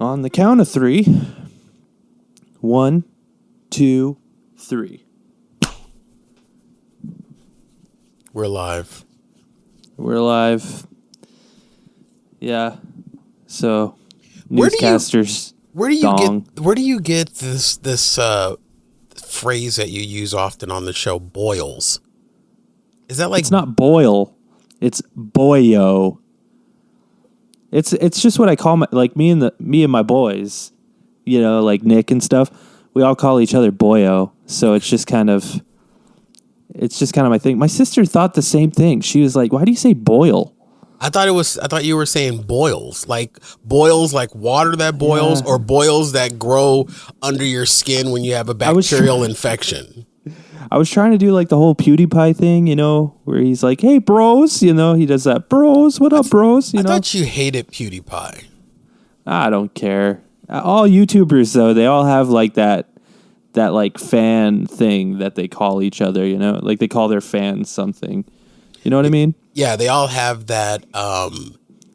On the count of three. 1, 2, 3. We're live. We're live. Yeah. So, newscasters. Where do you get this phrase that you use often on the show, boils? Is that like... It's not boil. It's boyo. It's just what I call me and my boys, like Nick and stuff. We all call each other boyo. So it's just kind of my thing. My sister thought the same thing. She was like, "Why do you say boil?" I thought you were saying boils like water that boils, or boils that grow under your skin when you have a bacterial infection. I was trying to do like the whole PewDiePie thing, where he's like, "Hey, bros," he does that. Bros, what up, bros? I thought you hated PewDiePie. I don't care. All YouTubers, though, they all have like that like fan thing that they call each other, like they call their fans something. You know what I mean? Yeah, they all have that.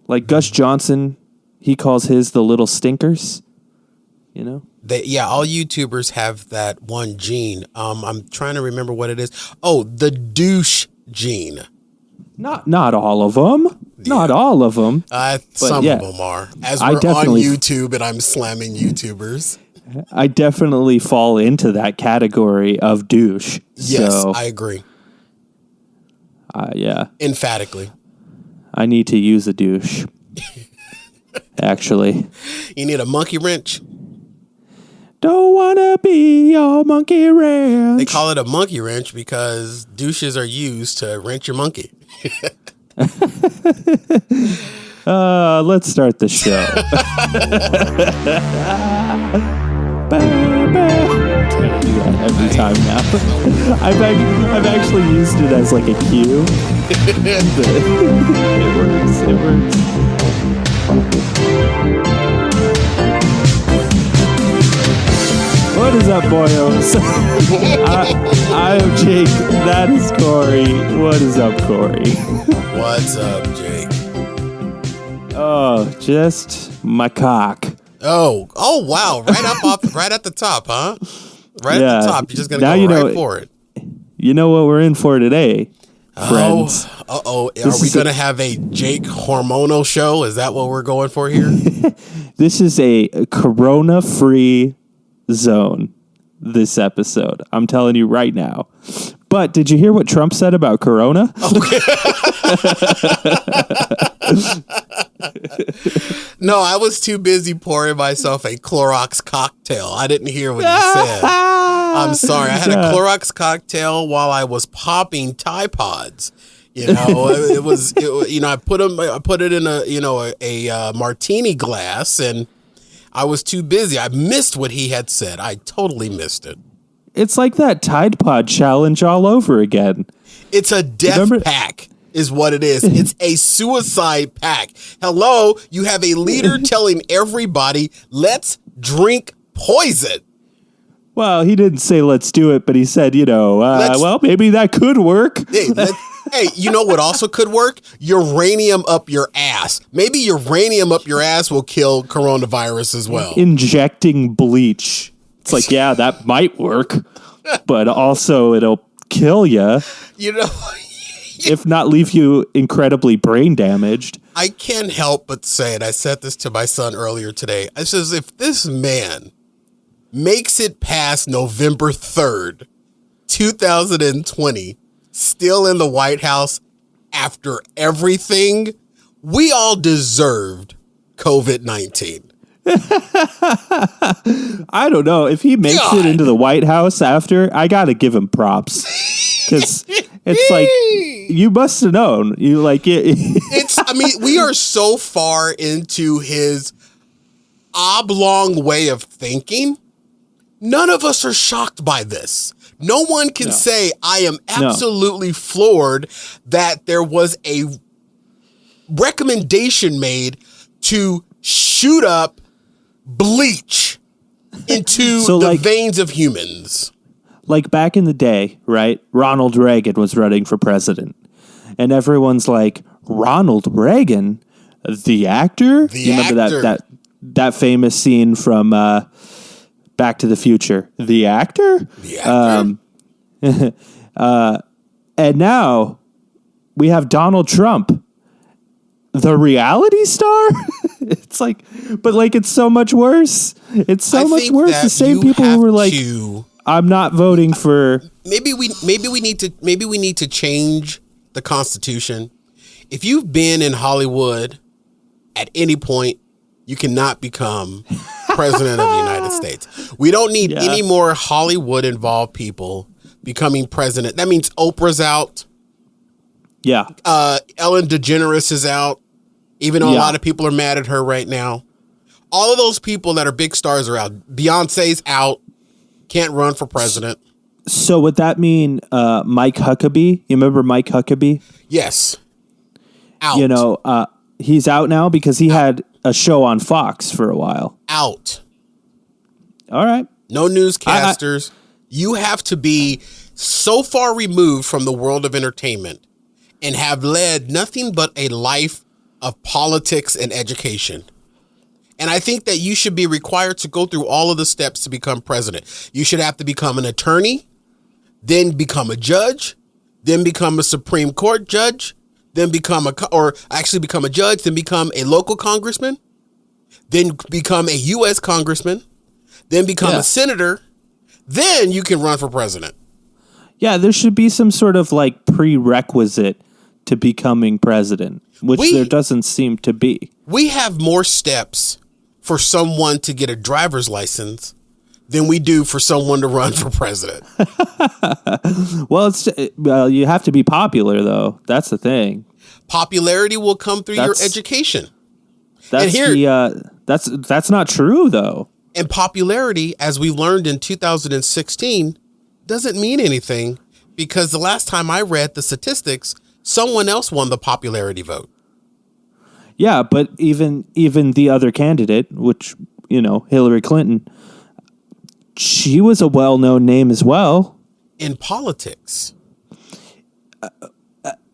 Like Gus Johnson, he calls his the little stinkers, all YouTubers have that one gene. I'm trying to remember what it is. Oh, the douche gene. Not all of them. Yeah. Not all of them. Some of them are. As we're on YouTube and I'm slamming YouTubers. I definitely fall into that category of douche. Yes, so, I agree. Yeah. Emphatically. I need to use a douche. Actually. You need a monkey wrench? Don't wanna be your monkey wrench. They call it a monkey wrench because douches are used to wrench your monkey. Let's start the show. I'm trying to do that every time now. I've actually used it as like a cue. It works. What is up, boyos? I am Jake. That is Cory. What is up, Cory? What's up, Jake? Oh, just my cock. Oh, wow! Right at the top, huh? Right at the top. You're just gonna go right for it. You know what we're in for today, friends? Are we gonna have a Jake hormonal show? Is that what we're going for here? This is a corona-free zone. This episode, I'm telling you right now. But did you hear what Trump said about Corona? Okay. No, I was too busy pouring myself a Clorox cocktail. I didn't hear what he said. I'm sorry. I had a Clorox cocktail while I was popping Tide Pods. I put it in a martini glass, and I was too busy. I missed what he had said. I totally missed it. It's like that Tide Pod challenge all over again. It's a death pack is what it is. It's a suicide pack. Hello, you have a leader telling everybody, let's drink poison. Well, he didn't say let's do it, but he said, well, maybe that could work. Hey, you know what also could work? Uranium up your ass. Maybe uranium up your ass will kill coronavirus as well. Injecting bleach. It's like, yeah, that might work, but also it'll kill you. If not leave you incredibly brain damaged. I can't help but say, and I said this to my son earlier today, I says, if this man makes it past November 3rd, 2020, still in the White House after everything, we all deserved COVID-19. I don't know. If he makes it into the White House after, I got to give him props. Because it's like, you must have known. You like it. We are so far into his oblong way of thinking. None of us are shocked by this. No one can say, I am absolutely floored that there was a recommendation made to shoot up bleach into the veins of humans. Like back in the day, right? Ronald Reagan was running for president. And everyone's like, Ronald Reagan? The actor? The actor. Remember that famous scene from Back to the Future. The actor? The actor? And now we have Donald Trump, the reality star. It's like, but like, it's so much worse. It's so much worse. The same people who were like, I'm not voting for. Maybe we need to change the Constitution. If you've been in Hollywood at any point, you cannot become president of the United States. We don't need any more Hollywood involved people becoming president. That means Oprah's out. Yeah. Ellen DeGeneres is out, even though a lot of people are mad at her right now. All of those people that are big stars are out. Beyonce's out. Can't run for president. So would that mean Mike Huckabee? You remember Mike Huckabee? Yes. Out. You know, he's out now because he had a show on Fox for a while. Out. All right. No newscasters. You have to be so far removed from the world of entertainment and have led nothing but a life of politics and education. And I think that you should be required to go through all of the steps to become president. You should have to become an attorney, then become a judge, then become a Supreme Court judge, then become a judge, then become a local congressman, then become a U.S. congressman, then become a senator, then you can run for president. Yeah, there should be some sort of like prerequisite to becoming president, which there doesn't seem to be. We have more steps for someone to get a driver's license than we do for someone to run for president. Well, you have to be popular, though. That's the thing. Popularity will come through your education. That's not true, though. And popularity, as we learned in 2016, doesn't mean anything because the last time I read the statistics, someone else won the popularity vote. Yeah, but even the other candidate, which, you know, Hillary Clinton, she was a well-known name as well. In politics.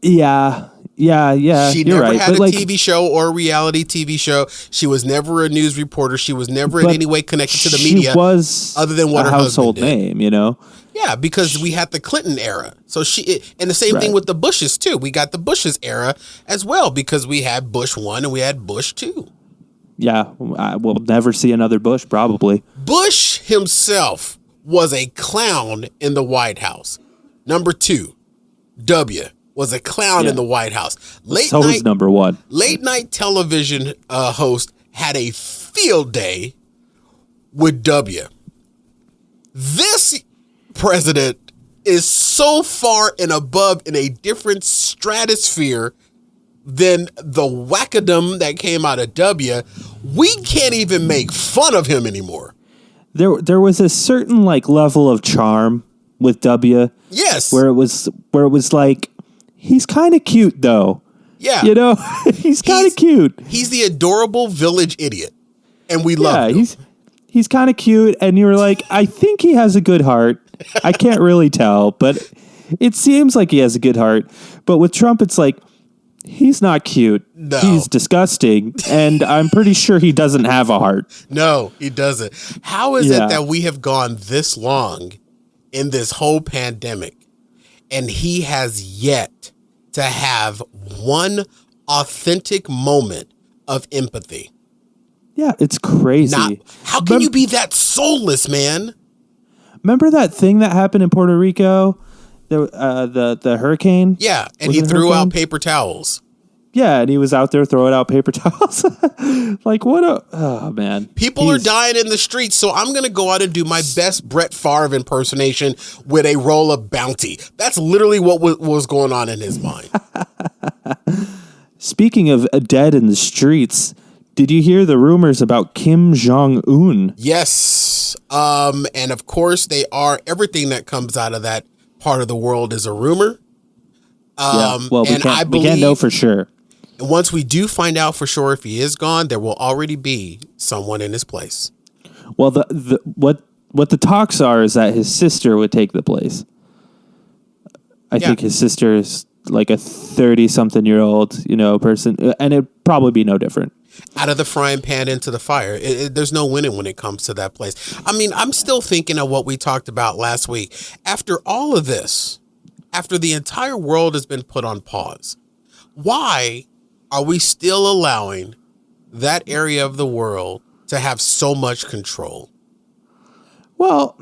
Yeah. She never had a TV show or a reality TV show. She was never a news reporter. She was never in any way connected to the media. She was other than what a her household husband did. name, you know? Yeah, because we had the Clinton era. So and the same thing with the Bushes too. We got the Bushes era as well because we had Bush 1 and we had Bush 2. Yeah, we'll never see another Bush probably. Bush himself was a clown in the White House. Number 2, W was a clown in the White House. Was number 1. Late night television host had a field day with W. This president is so far and above in a different stratosphere than the wackadom that came out of W. We can't even make fun of him anymore. There was a certain like level of charm with W. Yes. Where it was like, he's kind of cute though. Yeah. You know, he's kind of cute. He's the adorable village idiot. And we love him. He's kind of cute. And you were like, I think he has a good heart. I can't really tell, but it seems like he has a good heart. But with Trump, it's like, he's not cute. No. He's disgusting. And I'm pretty sure he doesn't have a heart. No, he doesn't. How is it that we have gone this long in this whole pandemic and he has yet to have one authentic moment of empathy? Yeah, it's crazy. How can you be that soulless, man? Remember that thing that happened in Puerto Rico? The hurricane? Yeah, and he threw out paper towels. Yeah, and he was out there throwing out paper towels. Like, oh, man. People are dying in the streets, so I'm going to go out and do my best Brett Favre impersonation with a roll of Bounty. That's literally what was going on in his mind. Speaking of dead in the streets, did you hear the rumors about Kim Jong-un? Yes. And of course, everything that comes out of that part of the world is a rumor. We can't know for sure. And once we do find out for sure if he is gone, there will already be someone in his place. Well, what the talks are is that his sister would take the place. I think his sister is like a 30-something-year-old, person, and it'd probably be no different. Out of the frying pan into the fire. There's no winning when it comes to that place. I mean, I'm still thinking of what we talked about last week. After all of this, after the entire world has been put on pause, why are we still allowing that area of the world to have so much control? Well,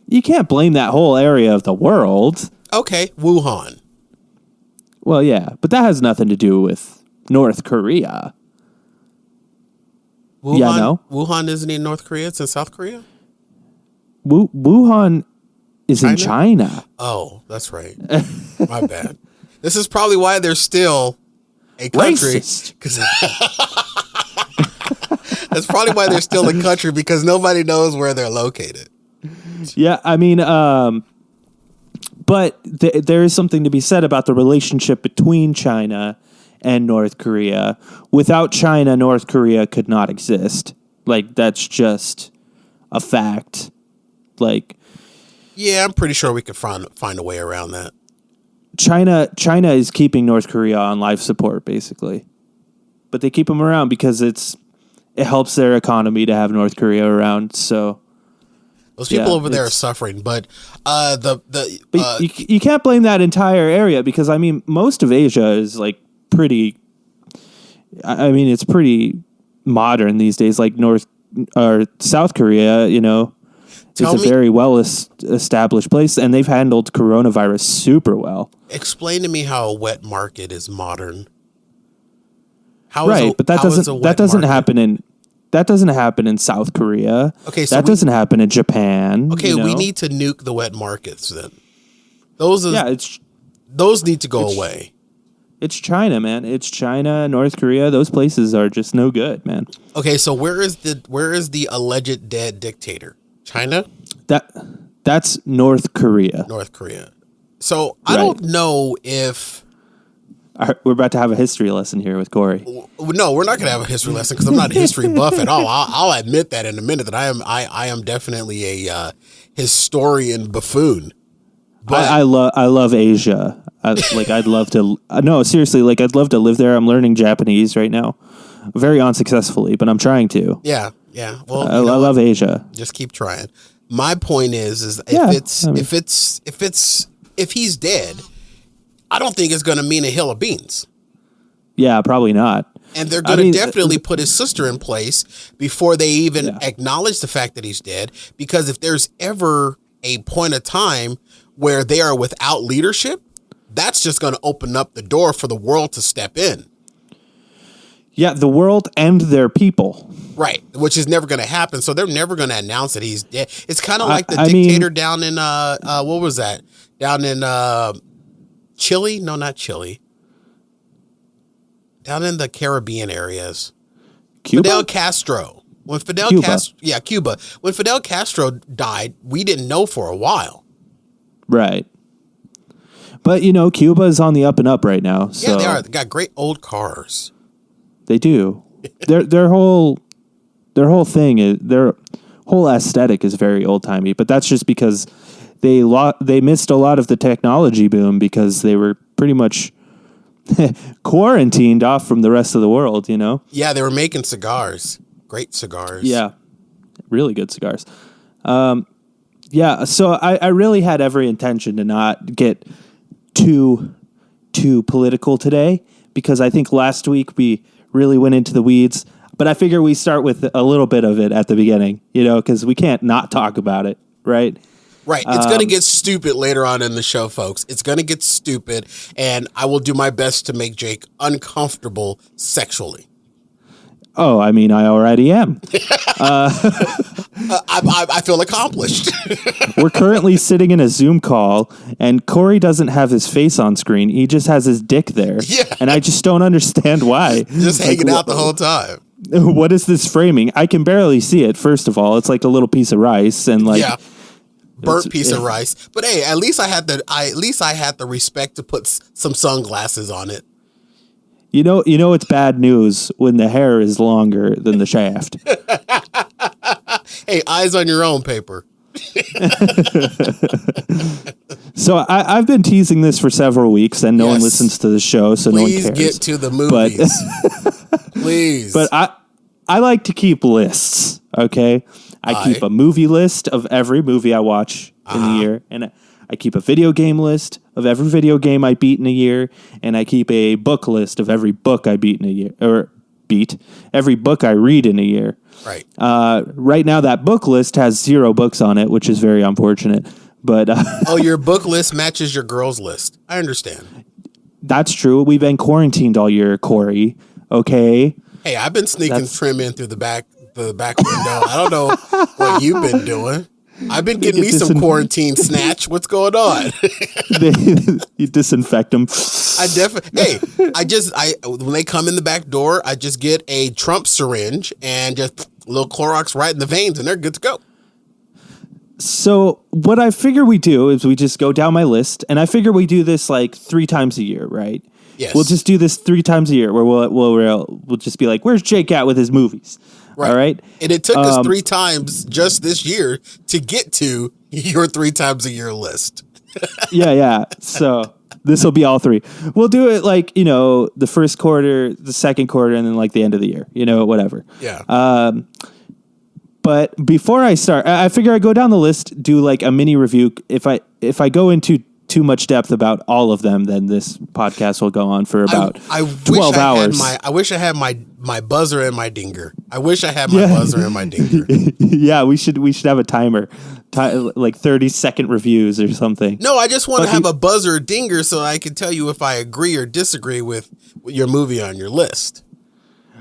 you can't blame that whole area of the world. Okay, Wuhan. Well, yeah, but that has nothing to do with North Korea. Wuhan, yeah, no. Wuhan isn't in North Korea. It's in South Korea. Wuhan is in China. Oh, that's right. My bad. This is probably why they're still a country. That's probably why they're still a country, because nobody knows where they're located. Yeah, I mean, but there is something to be said about the relationship between China and North Korea. Without China, North Korea could not exist. Like, that's just a fact. Like, yeah, I'm pretty sure we could find a way around that. China is keeping North Korea on life support, basically. But they keep them around because it helps their economy to have North Korea around. So those people over there are suffering, but you can't blame that entire area, because I mean, most of Asia is like pretty. I mean, it's pretty modern these days. Like North or South Korea, you know, it's a very well established place, and they've handled coronavirus super well. Explain to me how a wet market is modern. But that doesn't happen in South Korea. Okay, so that doesn't happen in Japan. Okay, we need to nuke the wet markets then. Those need to go away. It's China, man. It's China, North Korea. Those places are just no good, man. Okay, so where is the alleged dead dictator? China? That's North Korea. North Korea. So I don't know if we're about to have a history lesson here with Cory. No, we're not going to have a history lesson, because I'm not a history buff at all. I'll admit that in a minute, that I am definitely a historian buffoon. But I love Asia. I'd love to. No, seriously, like I'd love to live there. I'm learning Japanese right now, very unsuccessfully, but I'm trying to. Yeah. Well, I love Asia. Just keep trying. My point is if he's dead, I don't think it's going to mean a hill of beans. Yeah, probably not. And they're going to definitely put his sister in place before they even acknowledge the fact that he's dead. Because if there's ever a point of time where they are without leadership, that's just going to open up the door for the world to step in. Yeah, the world and their people. Right, which is never going to happen. So they're never going to announce that he's dead. It's kind of like the dictator down in, what was that? Down in Chile? No, not Chile. Down in the Caribbean areas. Cuba? Fidel Castro. Cuba. When Fidel Castro died, we didn't know for a while. Right. But, you know, Cuba is on the up and up right now. So. Yeah, they are. They got great old cars. They do. Their whole thing is, their whole aesthetic is very old timey. But that's just because they missed a lot of the technology boom, because they were pretty much quarantined off from the rest of the world. You know. Yeah, they were making cigars. Great cigars. Yeah, really good cigars. Yeah, so I really had every intention to not get too political today, because I think last week we really went into the weeds. But I figure we start with a little bit of it at the beginning, you know, because we can't not talk about it, right? Right. It's going to get stupid later on in the show, folks. It's going to get stupid, and I will do my best to make Jake uncomfortable sexually. Oh, I mean, I already am. I feel accomplished. We're currently sitting in a Zoom call, and Cory doesn't have his face on screen. He just has his dick there. Yeah. And I just don't understand why. Just hanging out the whole time. What is this framing? I can barely see it, first of all. It's like a little piece of rice, and like... Yeah. Burnt piece of rice. But hey, at least I had the respect to put some sunglasses on it. You know it's bad news when the hair is longer than the shaft. Hey, eyes on your own paper. So I've been teasing this for several weeks, and no one listens to the show, so no one cares. Please get to the movies. Please. But I like to keep lists. Okay, I keep a movie list of every movie I watch in the year, and I keep a video game list of every video game I beat in a year, and I keep a book list of every book I beat in a year, or every book I read in a year. Right. Right now, that book list has 0 books on it, which is very unfortunate. But your book list matches your girls list. I understand. That's true. We've been quarantined all year, Cory. Okay. Hey, I've been sneaking trim in through the back window. I don't know what you've been doing. I've been getting me some quarantine snatch. What's going on? You disinfect them. When they come in the back door, I just get a Trump syringe and just a little Clorox right in the veins, and they're good to go. So what I figure we do is we just go down my list, and I figure we do this like 3 times a year, right? Yes. We'll just do this 3 times a year where we'll just be like, where's Jake at with his movies? Right. All right. And it took us 3 times just this year to get to your 3 times a year list. Yeah. So this will be all 3. We'll do it like, the first quarter, the second quarter, and then like the end of the year, whatever. Yeah. But before I start, I figure I go down the list, do like a mini review. If I go into too much depth about all of them, then this podcast will go on for about 12 hours. I wish I had my buzzer and my dinger. I wish I had my buzzer and my dinger. Yeah, we should have a timer, like 30-second reviews or something. No, I just want to have a buzzer or dinger so I can tell you if I agree or disagree with your movie on your list.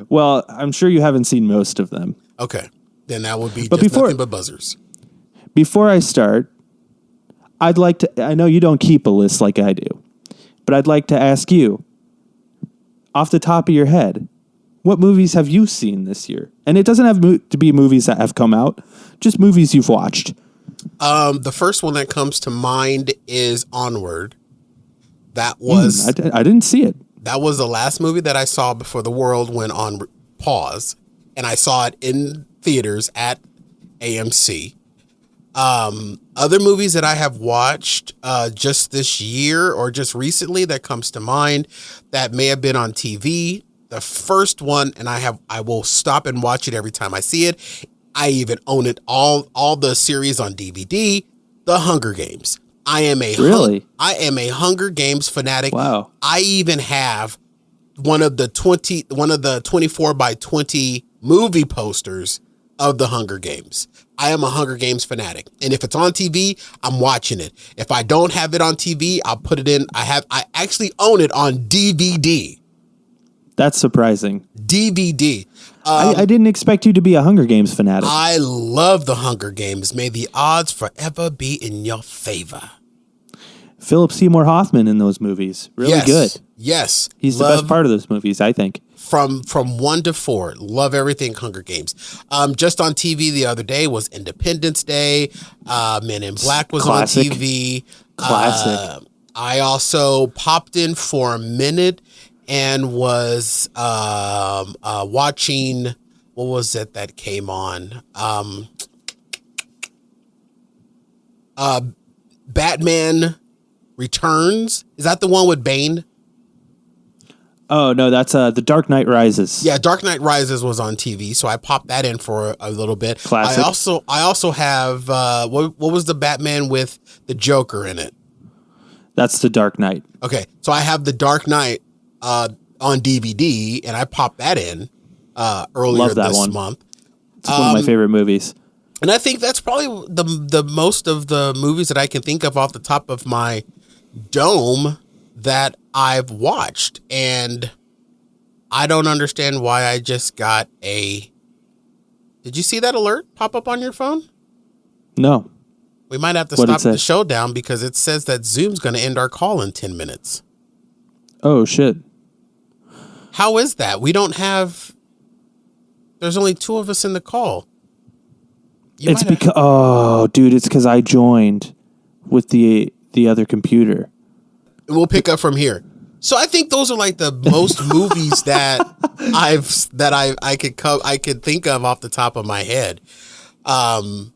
Well, I'm sure you haven't seen most of them. Okay. Then that would be nothing but buzzers. Before I start, I know you don't keep a list like I do, but I'd like to ask you, off the top of your head, what movies have you seen this year? And it doesn't have to be movies that have come out, just movies you've watched. The first one that comes to mind is Onward. That was... I didn't see it. That was the last movie that I saw before the world went on pause, and I saw it in theaters at AMC. Other movies that I have watched just this year or just recently that comes to mind that may have been on TV. The first one, and I will stop and watch it every time I see it. I even own it all the series on DVD. The Hunger Games. I am a Hunger Games fanatic. Wow. I even have one of the 24 by 20 movie posters of the Hunger Games. I am a Hunger Games fanatic. And if it's on TV, I'm watching it. If I don't have it on TV, I'll put it in. I actually own it on DVD. That's surprising. DVD. I didn't expect you to be a Hunger Games fanatic. I love the Hunger Games. May the odds forever be in your favor. Philip Seymour Hoffman in those movies. Really good. Yes. He's the best part of those movies, I think. From 1 to 4. Love everything Hunger Games. Just on TV the other day was Independence Day. Men in Black was Classic. on TV. Classic. I also popped in for a minute and was watching, what was it that came on? Batman Returns. Is that the one with Bane? Oh, no, that's The Dark Knight Rises. Yeah, Dark Knight Rises was on TV, so I popped that in for a little bit. Classic. I also have, what was the Batman with the Joker in it? That's The Dark Knight. Okay, so I have The Dark Knight on DVD, and I popped that in earlier this month. It's one of my favorite movies. And I think that's probably the most of the movies that I can think of off the top of my dome that I've watched. And I don't understand why I just got a... Did you see that alert pop up on your phone? No. We might have to stop the show down because it says that Zoom's going to end our call in 10 minutes. Oh, shit. How is that? We don't have... There's only 2 of us in the call. It's because... Oh, dude, it's because I joined with the other computer. We'll pick up from here. So I think those are like the most movies that I could think of off the top of my head. And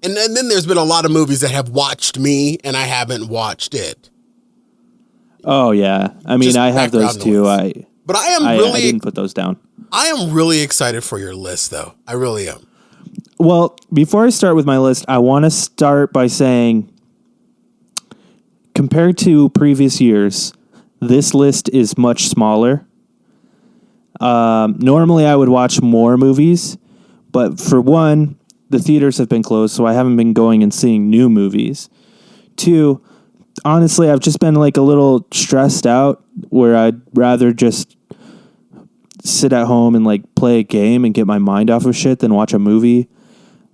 then there's been a lot of movies that have watched me and I haven't watched it. Oh yeah, I mean I have those too. But I didn't put those down. I am really excited for your list, though. I really am. Well, before I start with my list, I want to start by saying, compared to previous years, this list is much smaller. Normally, I would watch more movies, but for one, the theaters have been closed, so I haven't been going and seeing new movies. Two, honestly, I've just been like a little stressed out where I'd rather just sit at home and like play a game and get my mind off of shit than watch a movie.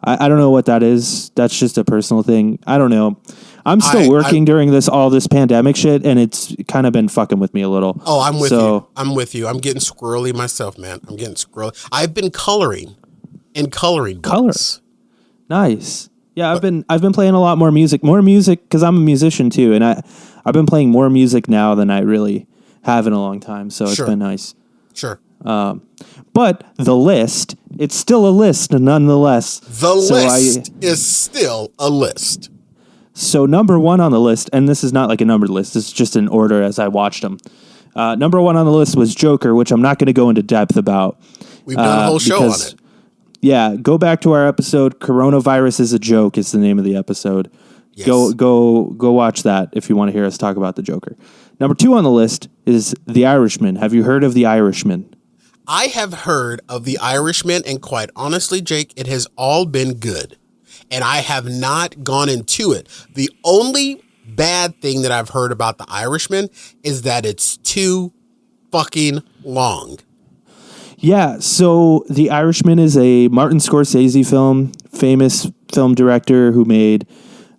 I don't know what that is. That's just a personal thing. I don't know. I'm still working during all this pandemic shit, and it's kind of been fucking with me a little. Oh, I'm with you. I'm with you. I'm getting squirrely myself, man. I'm getting squirrely. I've been coloring in coloring books. Nice. Yeah, I've been playing a lot more music because I'm a musician too, and I've been playing more music now than I really have in a long time. So it's been nice. Sure. But the list, it's still a list nonetheless. The list is still a list. So number one on the list, and this is not like a numbered list, it's just in order as I watched them. Number one on the list was Joker, which I'm not going to go into depth about. We've done a whole show on it. Yeah, go back to our episode. Coronavirus is a Joke is the name of the episode. Yes. Go watch that if you want to hear us talk about the Joker. Number two on the list is The Irishman. Have you heard of The Irishman? I have heard of The Irishman, and quite honestly, Jake, it has all been good. And I have not gone into it. The only bad thing that I've heard about The Irishman is that it's too fucking long. Yeah, so The Irishman is a Martin Scorsese film, famous film director who made,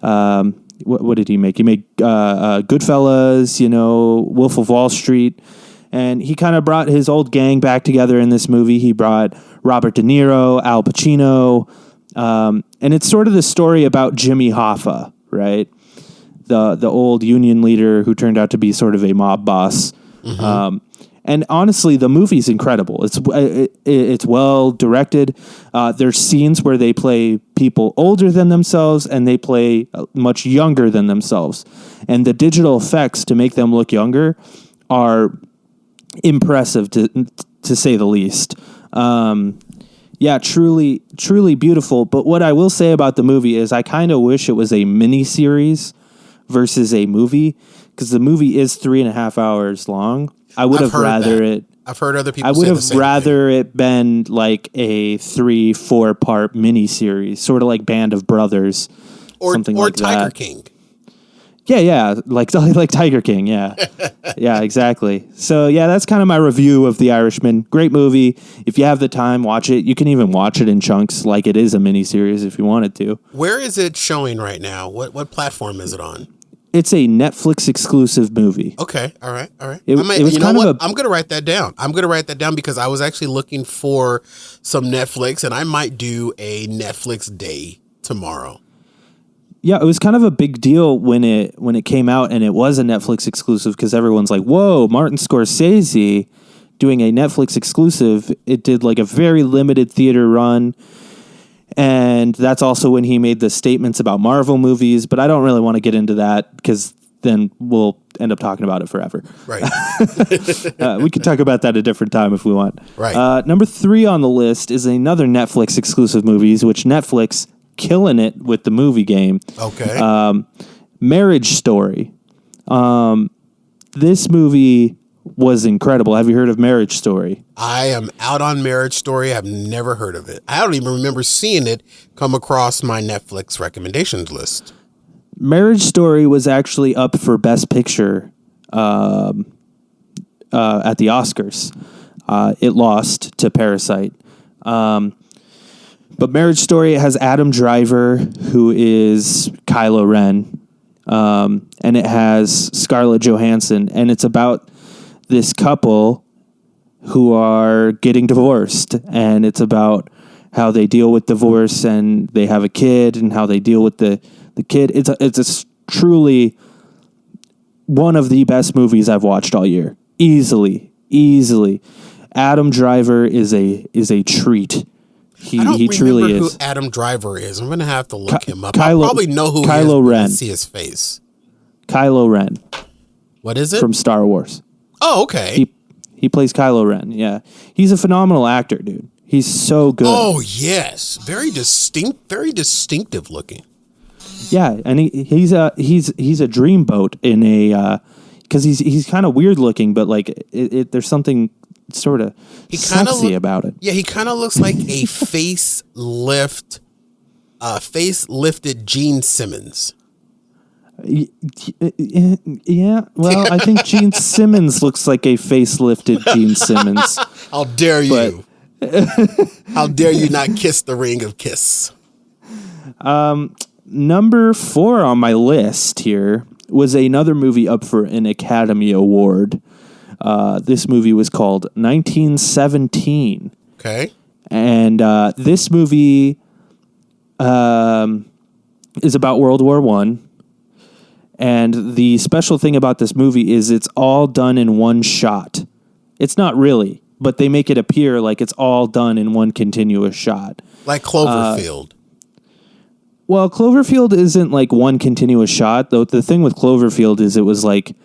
what did he make? He made Goodfellas, Wolf of Wall Street. And he kind of brought his old gang back together in this movie. He brought Robert De Niro, Al Pacino, and it's sort of the story about Jimmy Hoffa, right? The old union leader who turned out to be sort of a mob boss. Mm-hmm. And honestly, the movie's incredible. It's well directed. There's scenes where they play people older than themselves and they play much younger than themselves. And the digital effects to make them look younger are impressive to say the least. Yeah, truly, truly beautiful. But what I will say about the movie is I kind of wish it was a mini series versus a movie, because the movie is 3.5 hours long. I would have rather it. I've heard other people. I would have rather it been like a 3-4 part mini series, sort of like Band of Brothers, or like Tiger that. King. Yeah, like Tiger King, yeah. Yeah, exactly. So, yeah, that's kind of my review of The Irishman. Great movie. If you have the time, watch it. You can even watch it in chunks like it is a miniseries if you wanted to. Where is it showing right now? What platform is it on? It's a Netflix exclusive movie. Okay, all right. It was kind of I'm going to write that down. I'm going to write that down because I was actually looking for some Netflix, and I might do a Netflix day tomorrow. Yeah, it was kind of a big deal when it came out and it was a Netflix exclusive because everyone's like, whoa, Martin Scorsese doing a Netflix exclusive. It did like a very limited theater run. And that's also when he made the statements about Marvel movies. But I don't really want to get into that because then we'll end up talking about it forever. Right. We can talk about that a different time if we want. Right. Number 3 on the list is another Netflix exclusive movies, which Netflix killing it with the movie game. Okay. Marriage Story. This movie was incredible. Have you heard of Marriage Story? I am out on Marriage Story. I've never heard of it. I don't even remember seeing it come across my Netflix recommendations list. Marriage Story was actually up for Best Picture at the Oscars. It lost to Parasite. But Marriage Story has Adam Driver, who is Kylo Ren, and it has Scarlett Johansson, and it's about this couple who are getting divorced, and it's about how they deal with divorce, and they have a kid, and how they deal with the kid. It's truly one of the best movies I've watched all year, easily. Adam Driver is a treat. He truly is. Who Adam Driver is. I'm going to have to look him up. Kylo, I probably know who Kylo he is Ren. when I see his face. Kylo Ren. What is it? From Star Wars. Oh, okay. He plays Kylo Ren. Yeah, he's a phenomenal actor, dude. He's so good. Oh yes, very distinctive looking. Yeah, and he's a dreamboat in a because he's kind of weird looking, but like there's something sort of sexy about it. Yeah, he kind of looks like a facelifted Gene Simmons. Yeah, well, I think Gene Simmons looks like a facelifted Gene Simmons. How dare you? How dare you not kiss the ring of kiss? Number 4 on my list here was another movie up for an Academy Award. This movie was called 1917. Okay. And this movie is about World War I. And the special thing about this movie is it's all done in one shot. It's not really, but they make it appear like it's all done in one continuous shot. Like Cloverfield. Well, Cloverfield isn't like one continuous shot, though. The thing with Cloverfield is it was like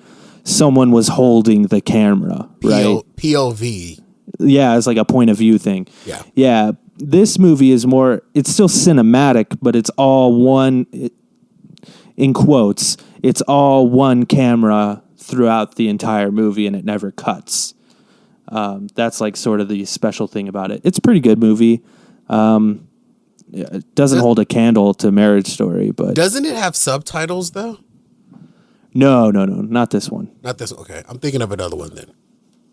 someone was holding the camera, right? POV. Yeah, it's like a point of view thing. Yeah. Yeah. This movie is more, it's still cinematic, but it's all one, in quotes, it's all one camera throughout the entire movie and it never cuts. That's like sort of the special thing about it. It's a pretty good movie. It doesn't hold a candle to Marriage Story, but doesn't it have subtitles though? No, not this one. Not this. Okay, I'm thinking of another one then.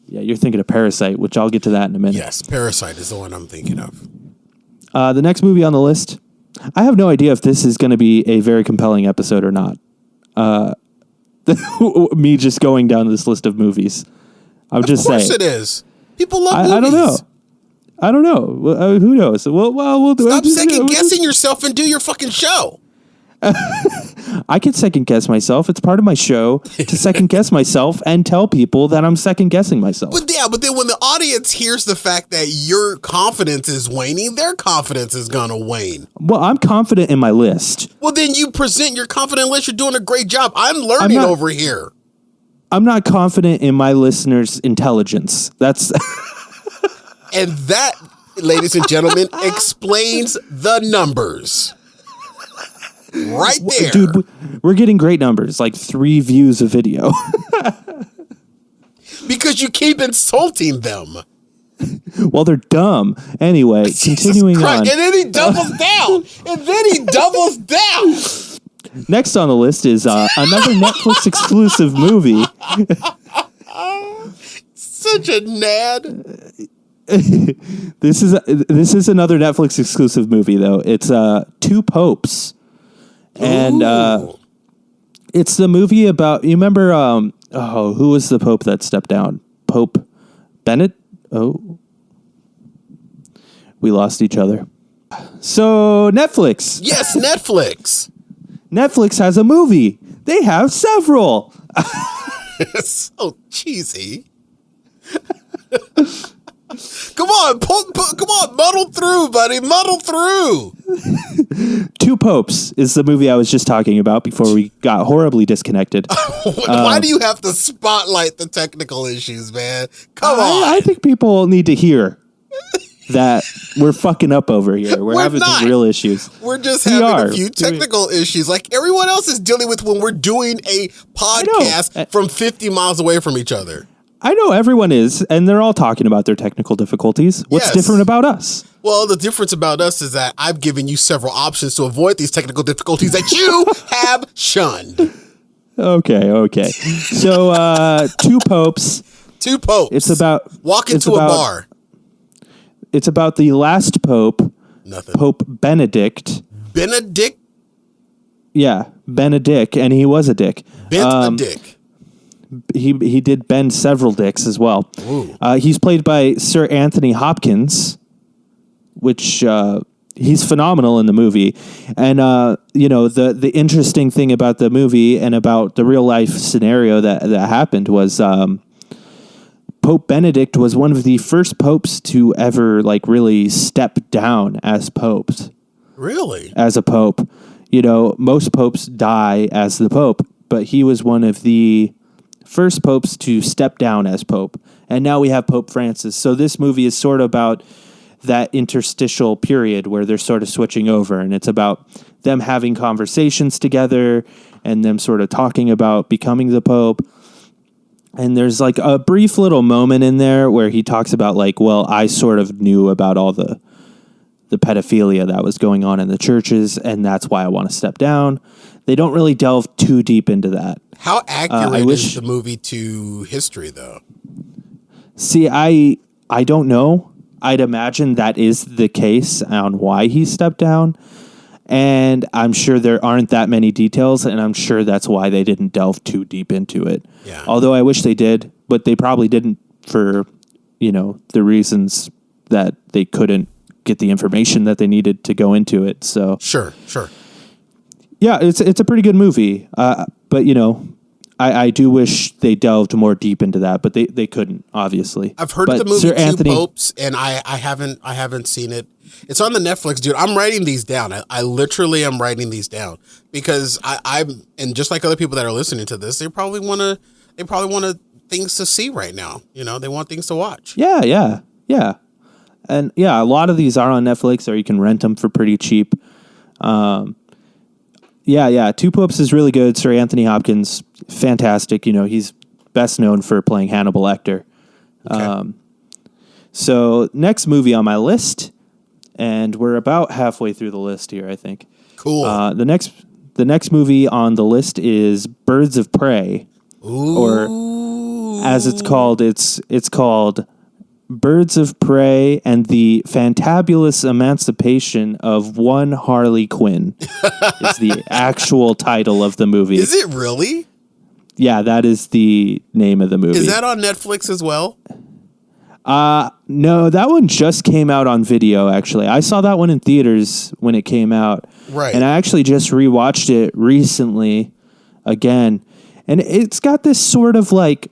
Yeah, you're thinking of Parasite, which I'll get to that in a minute. Yes, Parasite is the one I'm thinking of. The next movie on the list, I have no idea if this is going to be a very compelling episode or not. Me just going down this list of movies. I'm just saying. Of course it is. People love movies. I don't know. Who knows? Well, we'll do. Stop second guessing yourself and do your fucking show. I can second guess myself. It's part of my show to second guess myself and tell people that I'm second guessing myself. But then when the audience hears the fact that your confidence is waning, their confidence is gonna wane. Well, I'm confident in my list. Well, then you present your confident list. You're doing a great job. I'm learning over here. I'm not confident in my listeners' intelligence. That's and that, ladies and gentlemen, explains the numbers. Right there. Dude, we're getting great numbers, like 3 views a video. Because you keep insulting them. Well, they're dumb. Anyway, continuing on. And then he doubles down. Next on the list is another Netflix exclusive movie. Such a nad. This is another Netflix exclusive movie, though. It's Two Popes. And it's the movie about, you remember, who was the Pope that stepped down? Pope Bennett? Oh, we lost each other. So Netflix. Yes, Netflix. Netflix has a movie. They have several. It's so cheesy. Come on, come on, muddle through, buddy, muddle through. Two Popes is the movie I was just talking about before we got horribly disconnected. Why do you have to spotlight the technical issues, man? Come on. I think people need to hear that we're fucking up over here. We're having some real issues. We're just having a few technical issues like everyone else is dealing with when we're doing a podcast from 50 miles away from each other. I know everyone is, and they're all talking about their technical difficulties. What's different about us? Well, the difference about us is that I've given you several options to avoid these technical difficulties that you have shunned. Okay. So, Two Popes. Two Popes. It's about... Walk into a bar. It's about the last Pope. Nothing. Pope Benedict. Benedict? Yeah, Benedict, and he was a dick. Benedict. He did bend several dicks as well. He's played by Sir Anthony Hopkins, which he's phenomenal in the movie. And the interesting thing about the movie and about the real life scenario that happened was Pope Benedict was one of the first popes to ever really step down as popes. Really? As a pope. Most popes die as the pope, but he was one of the first popes to step down as pope And now we have Pope Francis. So this movie is sort of about that interstitial period where they're sort of switching over, and it's about them having conversations together and them sort of talking about becoming the Pope. And there's like a brief little moment in there where he talks about like, well, I sort of knew about all the pedophilia that was going on in the churches, and that's why I want to step down. They don't really delve too deep into that. How accurate is the movie to history, though? See, I don't know. I'd imagine that is the case on why he stepped down. And I'm sure there aren't that many details, and I'm sure that's why they didn't delve too deep into it. Yeah. Although I wish they did, but they probably didn't for, the reasons that they couldn't get the information that they needed to go into it. So Sure. yeah, it's a pretty good movie. But I do wish they delved more deep into that, but they couldn't, obviously. I've heard of the movie Two Popes, and I haven't seen it. It's on the Netflix, dude. I'm writing these down. I literally am writing these down because I'm and just like other people that are listening to this, they probably want things to see right now. They want things to watch. Yeah. And yeah, a lot of these are on Netflix, or you can rent them for pretty cheap. Yeah. Two Popes is really good. Sir Anthony Hopkins, fantastic. He's best known for playing Hannibal Lecter. Okay. So next movie on my list, and we're about halfway through the list here, I think. Cool. The next movie on the list is Birds of Prey. Ooh. Or as it's called Birds of Prey and the Fantabulous Emancipation of One Harley Quinn is the actual title of the movie. Is it really? Yeah, that is the name of the movie. Is that on Netflix as well? No, that one just came out on video, actually. I saw that one in theaters when it came out. Right. And I actually just rewatched it recently again. And it's got this sort of like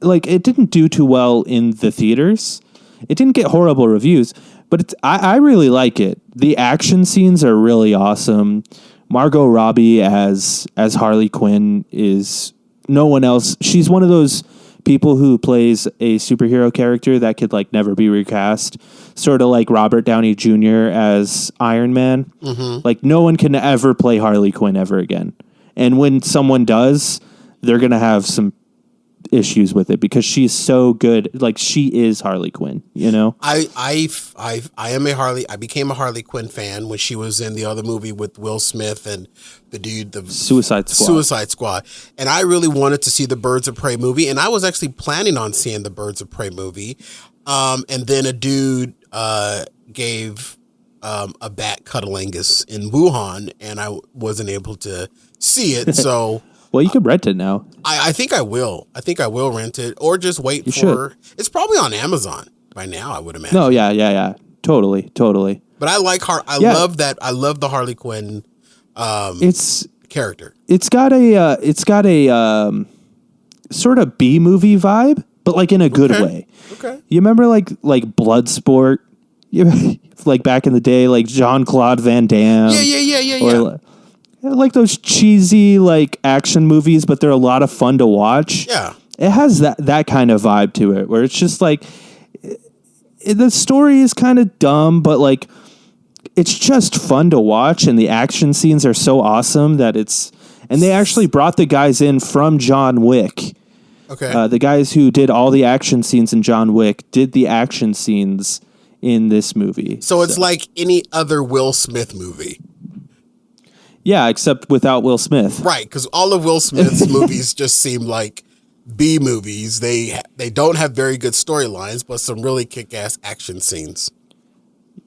it didn't do too well in the theaters. It didn't get horrible reviews, but I really like it. The action scenes are really awesome. Margot Robbie as Harley Quinn is no one else. She's one of those people who plays a superhero character that could like never be recast. Sort of like Robert Downey Jr. as Iron Man. Mm-hmm. Like no one can ever play Harley Quinn ever again. And when someone does, they're going to have some issues with it because she's so good. Like she is Harley Quinn, I became a Harley Quinn fan when she was in the other movie with Will Smith and the dude, the Suicide Squad. And I really wanted to see the Birds of Prey movie, and I was actually planning on seeing the Birds of Prey movie. And then a dude gave a bat cunnilingus in Wuhan, and I wasn't able to see it. So well, you can rent it now. I think I will. I think I will rent it, or just wait you for. Should. It's probably on Amazon by now, I would imagine. No, yeah. Totally. But I love that. I love the Harley Quinn. It's character. It's got a sort of B movie vibe, but like in a good way. Okay. You remember like Bloodsport? Like back in the day, like Jean-Claude Van Damme. Yeah. Or, like those cheesy like action movies, but they're a lot of fun to watch. Yeah. It has that kind of vibe to it where it's just like the story is kind of dumb, but like it's just fun to watch, and the action scenes are so awesome that and they actually brought the guys in from John Wick. Okay. The guys who did all the action scenes in John Wick did the action scenes in this movie. So it's like any other Will Smith movie. Yeah, except without Will Smith. Right, because all of Will Smith's movies just seem like B movies. They don't have very good storylines, but some really kick-ass action scenes.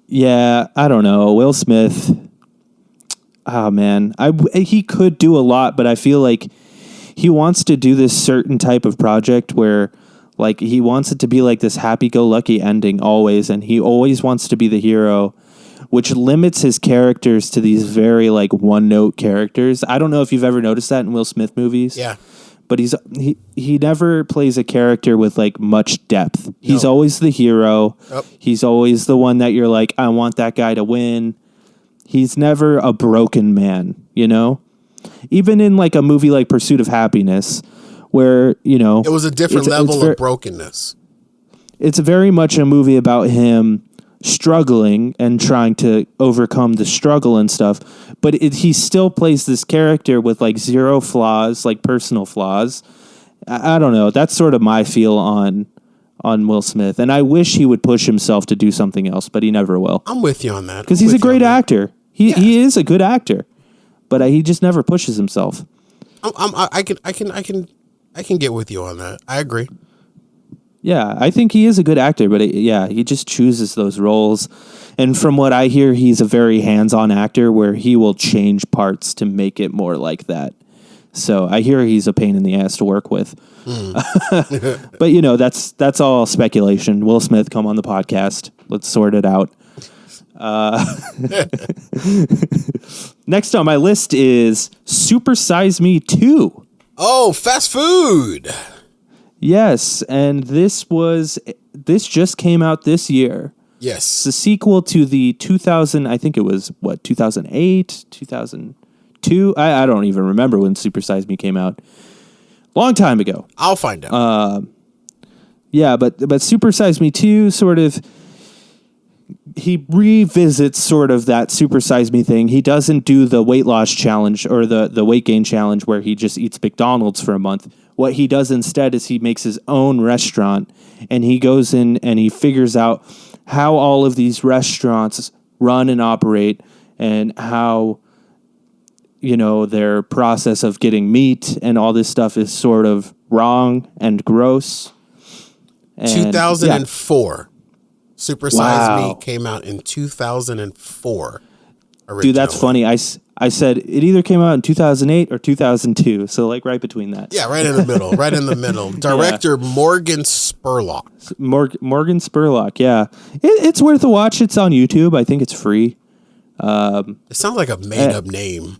Yeah, I don't know. Will Smith, oh man, he could do a lot, but I feel like he wants to do this certain type of project where like he wants it to be like this happy-go-lucky ending always, and he always wants to be the hero, which limits his characters to these very like one-note characters. I don't know if you've ever noticed that in Will Smith movies. Yeah. But he never plays a character with like much depth. No. He's always the hero. Yep. He's always the one that you're like, I want that guy to win. He's never a broken man, Even in like a movie like Pursuit of Happiness, where, you know, It was a different level of brokenness. It's very much a movie about him struggling and trying to overcome the struggle and stuff. But he still plays this character with like zero flaws, like personal flaws. I don't know. That's sort of my feel on Will Smith. And I wish he would push himself to do something else, but he never will. I'm with you on that. Because he's a great actor. He is a good actor, but he just never pushes himself. I can get with you on that. I agree. Yeah, I think he is a good actor, but he just chooses those roles. And from what I hear, he's a very hands-on actor where he will change parts to make it more like that. So I hear he's a pain in the ass to work with. But, you know, that's all speculation. Will Smith, come on the podcast. Let's sort it out. Next on my list is Super Size Me 2. Oh, fast food. Yes, and this just came out this year. Yes. It's a sequel to the 2008, 2002? I don't even remember when Super Size Me came out. Long time ago. I'll find out. Yeah, but Super Size Me 2 sort of, he revisits sort of that Super Size Me thing. He doesn't do the weight loss challenge or the weight gain challenge where he just eats McDonald's for a month. What he does instead is he makes his own restaurant, and he goes in and he figures out how all of these restaurants run and operate, and how, you know, their process of getting meat and all this stuff is sort of wrong and gross. And, 2004. Super Size Me came out in 2004. Originally. Dude, that's funny. I said it either came out in 2008 or 2002, so like right between that. Yeah, right in the middle. Right in the middle. Director Morgan Spurlock. Morgan Spurlock, yeah. It's worth a watch. It's on YouTube. I think it's free. It sounds like a made-up name.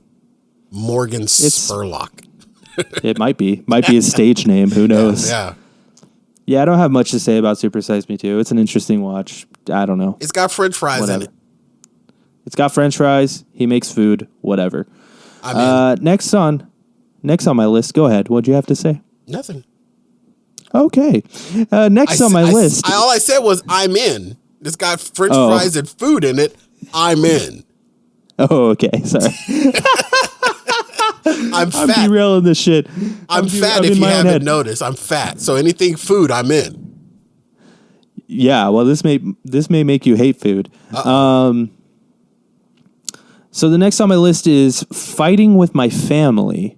Morgan Spurlock. It might be. Might be his stage name. Who knows? Yeah. Yeah, I don't have much to say about Super Size Me 2. It's an interesting watch. I don't know. It's got French fries in it. It's got French fries. He makes food. Whatever. Next on my list. Go ahead. What'd you have to say? Nothing. Okay. Next on my list. All I said was I'm in. It's got French fries and food in it. I'm in. Oh, okay. Sorry. I'm fat. I'm derailing this shit. I'm fat if you haven't noticed. I'm fat. So anything food, I'm in. Yeah. Well, this may make you hate food. So the next on my list is Fighting with My Family.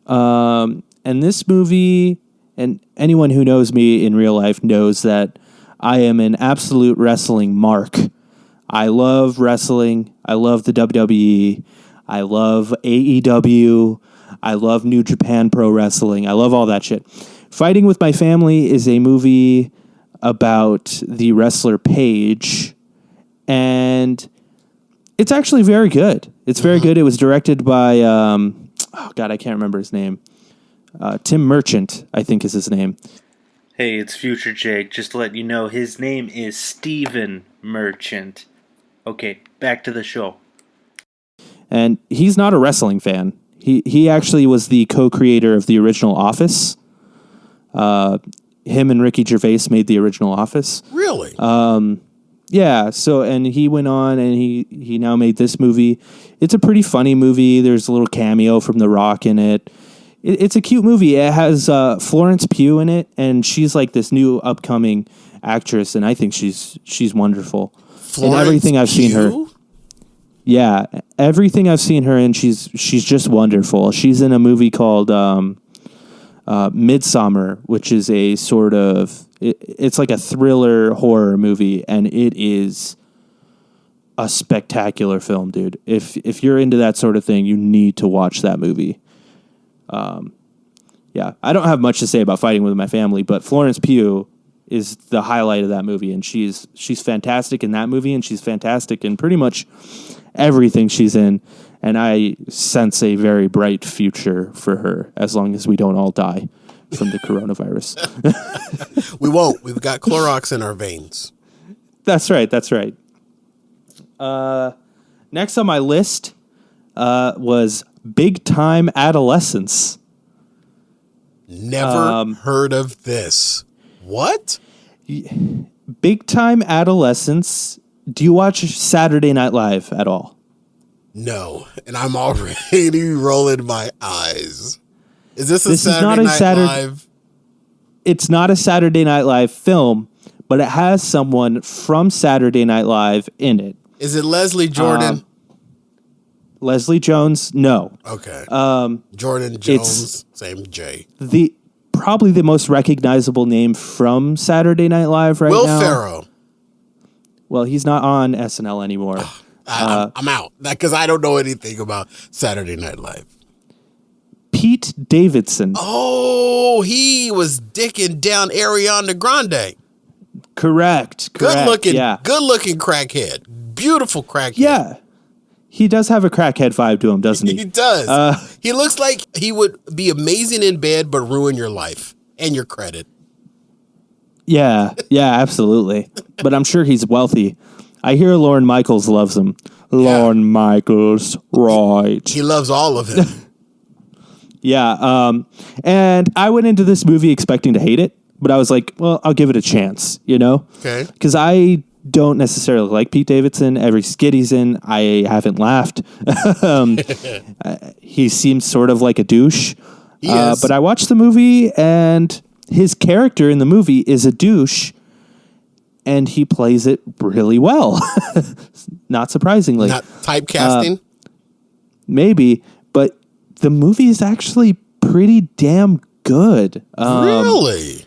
And this movie, and anyone who knows me in real life knows that I am an absolute wrestling mark. I love wrestling. I love the WWE. I love AEW. I love New Japan Pro Wrestling. I love all that shit. Fighting with My Family is a movie about the wrestler Paige, and it's actually very good. It's very good. It was directed by, I can't remember his name. Tim Merchant, I think is his name. Hey, it's Future Jake. Just to let you know, his name is Steven Merchant. Okay, back to the show. And he's not a wrestling fan. He actually was the co-creator of the original Office. Him and Ricky Gervais made the original Office. Really? Yeah, so, and he went on and he now made this movie. It's a pretty funny movie. There's a little cameo from The Rock in it. It's a cute movie. It has Florence Pugh in it, and she's like this new upcoming actress, and I think she's wonderful. Florence and everything I've Pugh? seen her. Yeah, everything I've seen her in, she's just wonderful. She's in a movie called Midsummer, which is a sort of, it's like a thriller horror movie, and it is a spectacular film, dude. If you're into that sort of thing, you need to watch that movie. Yeah, I don't have much to say about Fighting with My Family, but Florence Pugh is the highlight of that movie, and she's fantastic in that movie, and she's fantastic in pretty much everything she's in, and I sense a very bright future for her as long as we don't all die from the coronavirus. We won't. We've got Clorox in our veins. That's right. Next on my list was Big Time Adolescence. Never heard of this. What? Big time adolescence. Do you watch Saturday Night Live at all? No, and I'm already rolling my eyes. Is this a Saturday not a Night Live? It's not a Saturday Night Live film, but it has someone from Saturday Night Live in it. Is it Leslie Jordan? Leslie Jones? No. Okay. Jordan Jones, same J. Probably the most recognizable name from Saturday Night Live right now. Will Ferrell. Well, he's not on SNL anymore. I'm out because I don't know anything about Saturday Night Live. Pete Davidson. Oh, he was dicking down Ariana Grande. Correct. Good looking crackhead. Beautiful crackhead. Yeah. He does have a crackhead vibe to him, doesn't he? He does. He looks like he would be amazing in bed, but ruin your life and your credit. Yeah, absolutely. But I'm sure he's wealthy. I hear Lorne Michaels loves him. Lorne Michaels, right. He loves all of him. Yeah. And I went into this movie expecting to hate it, but I was like, well, I'll give it a chance, you know? Okay. Because I don't necessarily like Pete Davidson. Every skit he's in, I haven't laughed. He seems sort of like a douche. He is. But I watched the movie, and his character in the movie is a douche, and he plays it really well. Not surprisingly. Not typecasting? Maybe, but the movie is actually pretty damn good. Really?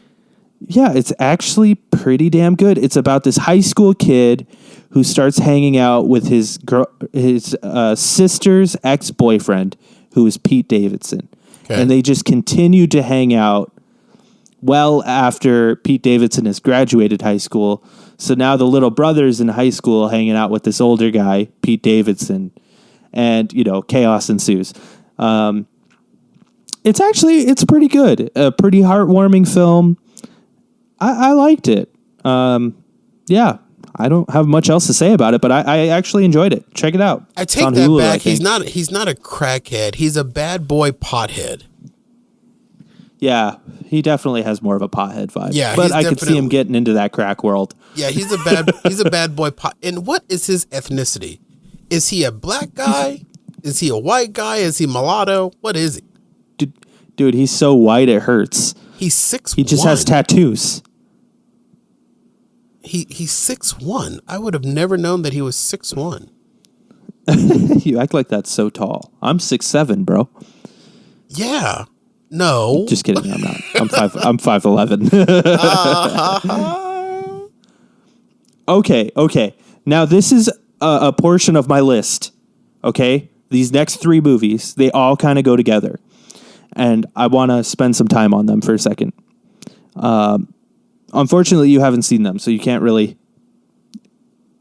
Yeah, it's actually pretty damn good. It's about this high school kid who starts hanging out with his sister's ex-boyfriend, who is Pete Davidson. Okay. And they just continue to hang out well after Pete Davidson has graduated high school. So now the little brother's in high school hanging out with this older guy, Pete Davidson. And, chaos ensues. It's pretty good. A pretty heartwarming film. I liked it. Yeah, I don't have much else to say about it, but I actually enjoyed it. Check it out. I take that Hulu, back. He's not a crackhead. He's a bad boy pothead. Yeah, he definitely has more of a pothead vibe. Yeah, but I could see him getting into that crack world. Yeah, he's a bad boy pot. And what is his ethnicity? Is he a black guy? Is he a white guy? Is he mulatto? What is he? Dude, he's so white it hurts. He's 6'1". He just has tattoos. He's 6'1". I would have never known that he was 6'1". You act like that's so tall. I'm 6'7", bro. Yeah. No. Just kidding. I'm not. I'm 5'11". Okay. Now this is a portion of my list. Okay? These next 3 movies, they all kind of go together. And I want to spend some time on them for a second. Unfortunately, you haven't seen them, so you can't really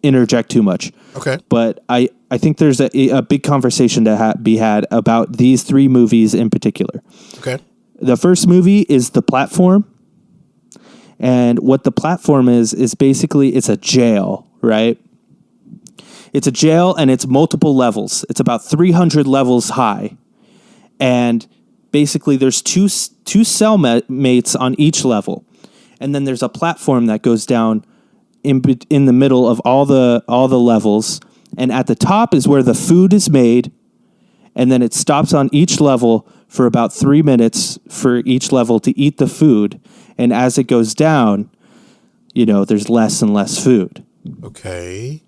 interject too much. Okay. But I think there's a big conversation to be had about these 3 movies in particular. Okay. The first movie is The Platform. And what The Platform is basically it's a jail, right? It's a jail, and it's multiple levels. It's about 300 levels high. And basically, there's two cellmates on each level, and then there's a platform that goes down in the middle of all the levels, and at the top is where the food is made, and then it stops on each level for about 3 minutes for each level to eat the food, and as it goes down, there's less and less food. Okay.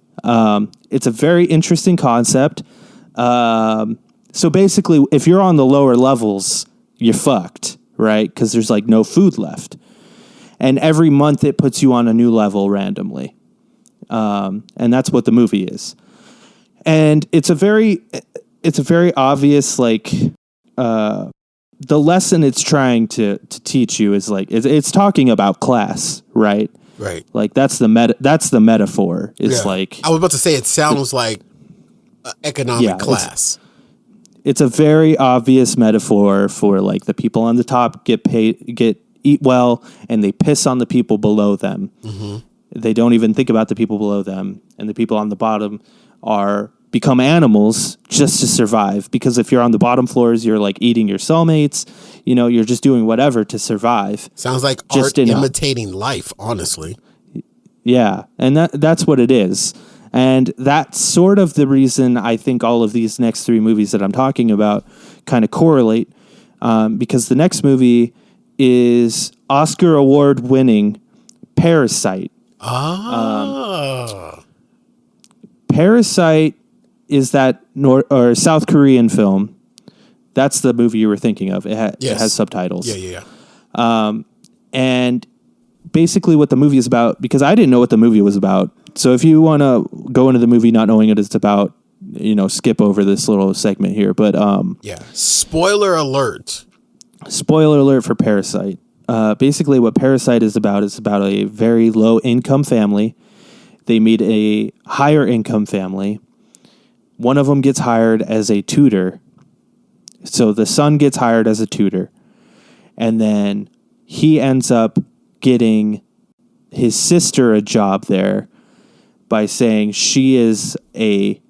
It's a very interesting concept. So basically, if you're on the lower levels, you're fucked, right? Because there's no food left. And every month it puts you on a new level randomly. And that's what the movie is. And it's a very obvious, the lesson it's trying to teach you is it's talking about class, right? Right. That's the metaphor. It's I was about to say it sounds like economic class. It's a very obvious metaphor for the people on the top eat well, and they piss on the people below them. Mm-hmm. They don't even think about the people below them, and the people on the bottom are become animals just to survive. Because if you're on the bottom floors, you're like eating your cellmates. You know, you're just doing whatever to survive. Sounds like just art imitating life, honestly. Yeah, and that's what it is. And that's sort of the reason I think all of these next three movies that I'm talking about kind of correlate, because the next movie is Oscar Award winning Parasite. Parasite is that or South Korean film. That's the movie you were thinking of. It has subtitles. Yeah. And basically what the movie is about, because I didn't know what the movie was about. So if you want to go into the movie not knowing what it's about, you know, skip over this little segment here. But spoiler alert. Spoiler alert for Parasite. Basically what Parasite is about a very low income family. They meet a higher income family. One of them gets hired as a tutor. So the son gets hired as a tutor. And then he ends up getting his sister a job there by saying she is a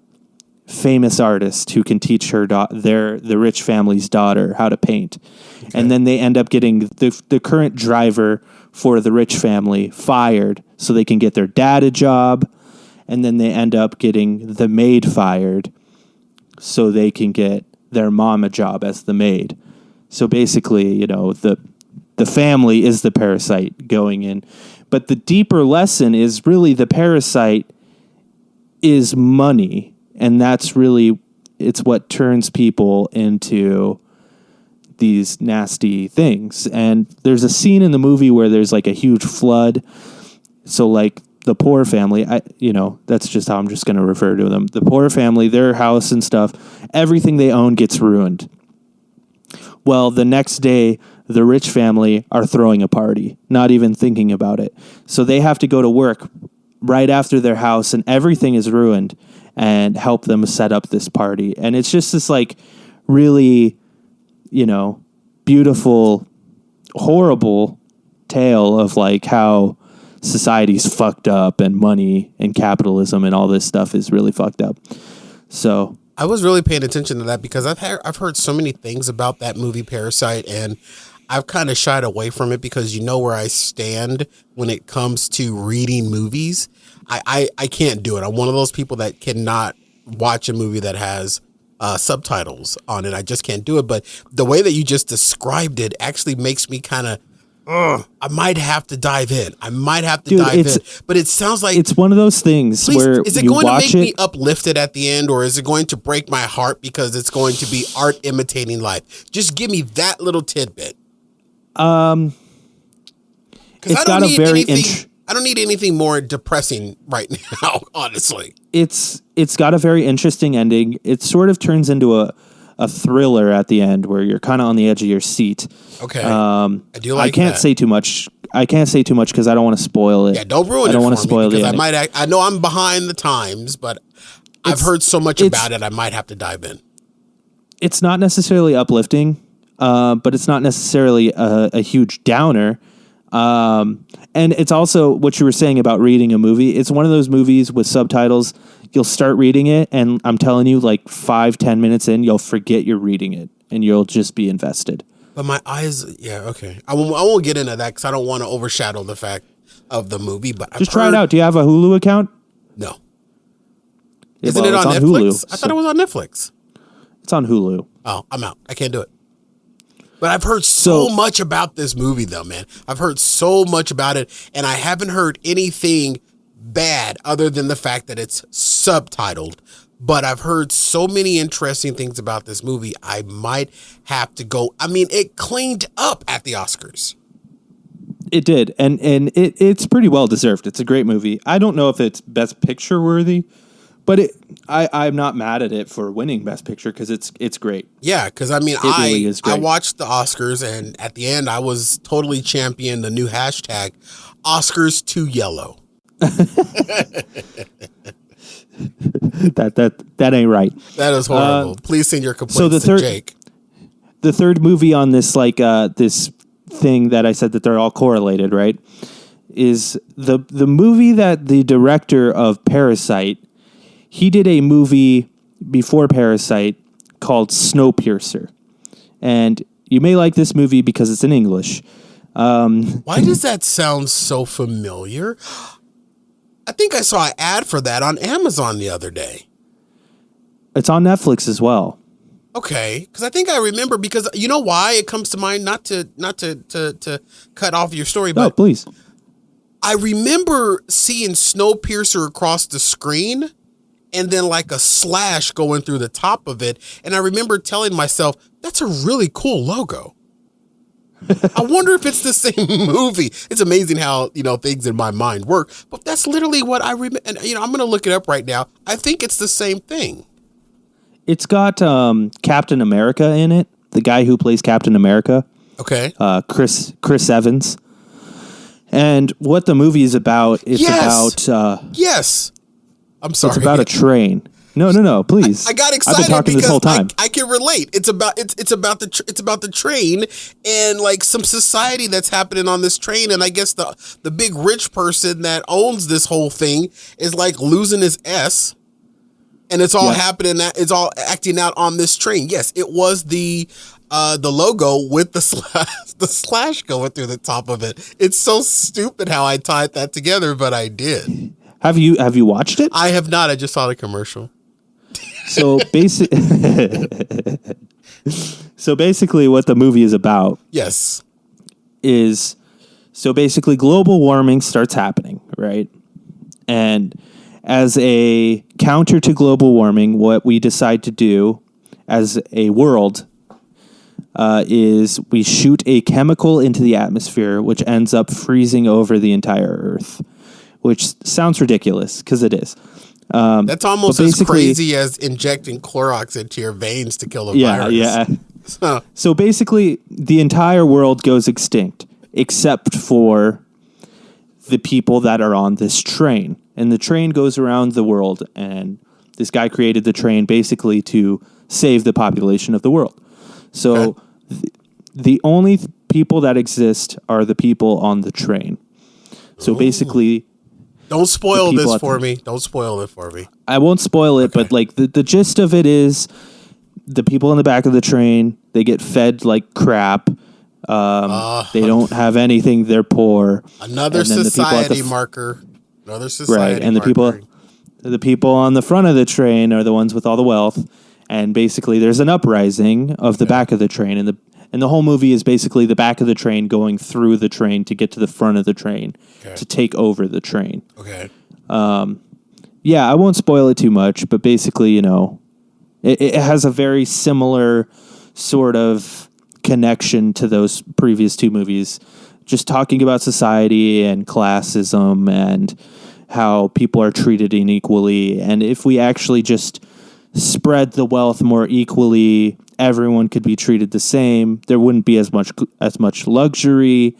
famous artist who can teach her the rich family's daughter how to paint. Okay. And then they end up getting the current driver for the rich family fired so they can get their dad a job. And then they end up getting the maid fired so they can get their mom a job as the maid. So basically, you know, the family is the parasite going in. But the deeper lesson is really the parasite is money. And that's really, it's what turns people into these nasty things. And there's a scene in the movie where there's like a huge flood. So like the poor family, that's just how I'm just going to refer to them. The poor family, their house and stuff, everything they own gets ruined. Well, the next day, the rich family are throwing a party, not even thinking about it. So they have to go to work right after their house and everything is ruined and help them set up this party. And it's just this like really, beautiful, horrible tale of like how society's fucked up and money and capitalism and all this stuff is really fucked up. So I was really paying attention to that because I've heard so many things about that movie Parasite, and I've kind of shied away from it because you know where I stand when it comes to reading movies. I can't do it. I'm one of those people that cannot watch a movie that has subtitles on it. I just can't do it. But the way that you just described it actually makes me kind of, I might have to dive in. But it sounds like it's one of those things where is it going to make me uplifted at the end, or is it going to break my heart because it's going to be art imitating life? Just give me that little tidbit. It's got a very I don't need anything more depressing right now, honestly. It's got a very interesting ending. It sort of turns into a thriller at the end where you're kind of on the edge of your seat. Okay. I do like I can't that. say too much. I can't say too much because I don't want to spoil it. Yeah, don't ruin it. I don't want to spoil it the ending. I know I'm behind the times, but I've heard so much about it. I might have to dive in. It's not necessarily uplifting, but it's not necessarily a huge downer. And it's also what you were saying about reading a movie. It's one of those movies with subtitles. You'll start reading it, and I'm telling you, like 5-10 minutes in, you'll forget you're reading it, and you'll just be invested. But my eyes, yeah, okay. I won't get into that because I don't want to overshadow the fact of the movie. But just try it out. Do you have a Hulu account? No. Isn't it on Netflix? Hulu, I thought it was on Netflix. It's on Hulu. Oh, I'm out. I can't do it. But I've heard so much about this movie, though, man. I've heard so much about it, and I haven't heard anything bad other than the fact that it's subtitled. But I've heard so many interesting things about this movie. I might have to go. I mean, it cleaned up at the Oscars. It did, and it's pretty well deserved. It's a great movie. I don't know if it's Best Picture worthy, but I'm not mad at it for winning Best Picture because it's great. Yeah, because I mean, really is great. I watched the Oscars, and at the end, I was totally champion the new hashtag Oscars too yellow. that ain't right. That is horrible. Please send your complaints to Jake. The third movie on this this thing that I said that they're all correlated, right? Is the movie that the director of Parasite, he did a movie before Parasite called Snowpiercer. And you may like this movie because it's in English. Why does that sound so familiar? I think I saw an ad for that on Amazon the other day. It's on Netflix as well. Okay, because I think I remember, because you know why it comes to mind, not to cut off your story, but please. I remember seeing Snowpiercer across the screen and then like a slash going through the top of it. And I remember telling myself, that's a really cool logo. I wonder if it's the same movie. It's amazing how, things in my mind work, but that's literally what I remember. And, I'm going to look it up right now. I think it's the same thing. It's got Captain America in it, the guy who plays Captain America. Okay. Chris Evans. And what the movie is about, yes. I'm sorry. It's about a train. No, please. I got excited. I've been talking because this whole time. I can relate. It's about the train and like some society that's happening on this train, and I guess the big rich person that owns this whole thing is like losing his S. And it's all happening. It's all acting out on this train. Yes, it was the logo with the slash going through the top of it. It's so stupid how I tied that together, but I did. Have you watched it? I have not. I just saw the commercial. So basically, what the movie is about, is basically global warming starts happening, right? And as a counter to global warming, what we decide to do as a world is we shoot a chemical into the atmosphere, which ends up freezing over the entire Earth, which sounds ridiculous because it is. That's almost as crazy as injecting Clorox into your veins to kill a virus. Yeah. So basically, the entire world goes extinct, except for the people that are on this train. And the train goes around the world, and this guy created the train basically to save the population of the world. So the only people that exist are the people on the train. So basically... Don't spoil this for me. Don't spoil it for me. I won't spoil it, but like the gist of it is the people in the back of the train, they get fed like crap. They don't have anything. They're poor. Another society marker. Another society right, and the people on the front of the train are the ones with all the wealth. And basically, there's an uprising of the back of the train, and the whole movie is basically the back of the train going through the train to get to the front of the train to take over the train. Okay. I won't spoil it too much, but basically, it has a very similar sort of connection to those previous two movies, just talking about society and classism and how people are treated unequally. And if we actually just spread the wealth more equally, everyone could be treated the same. There wouldn't be as much luxury,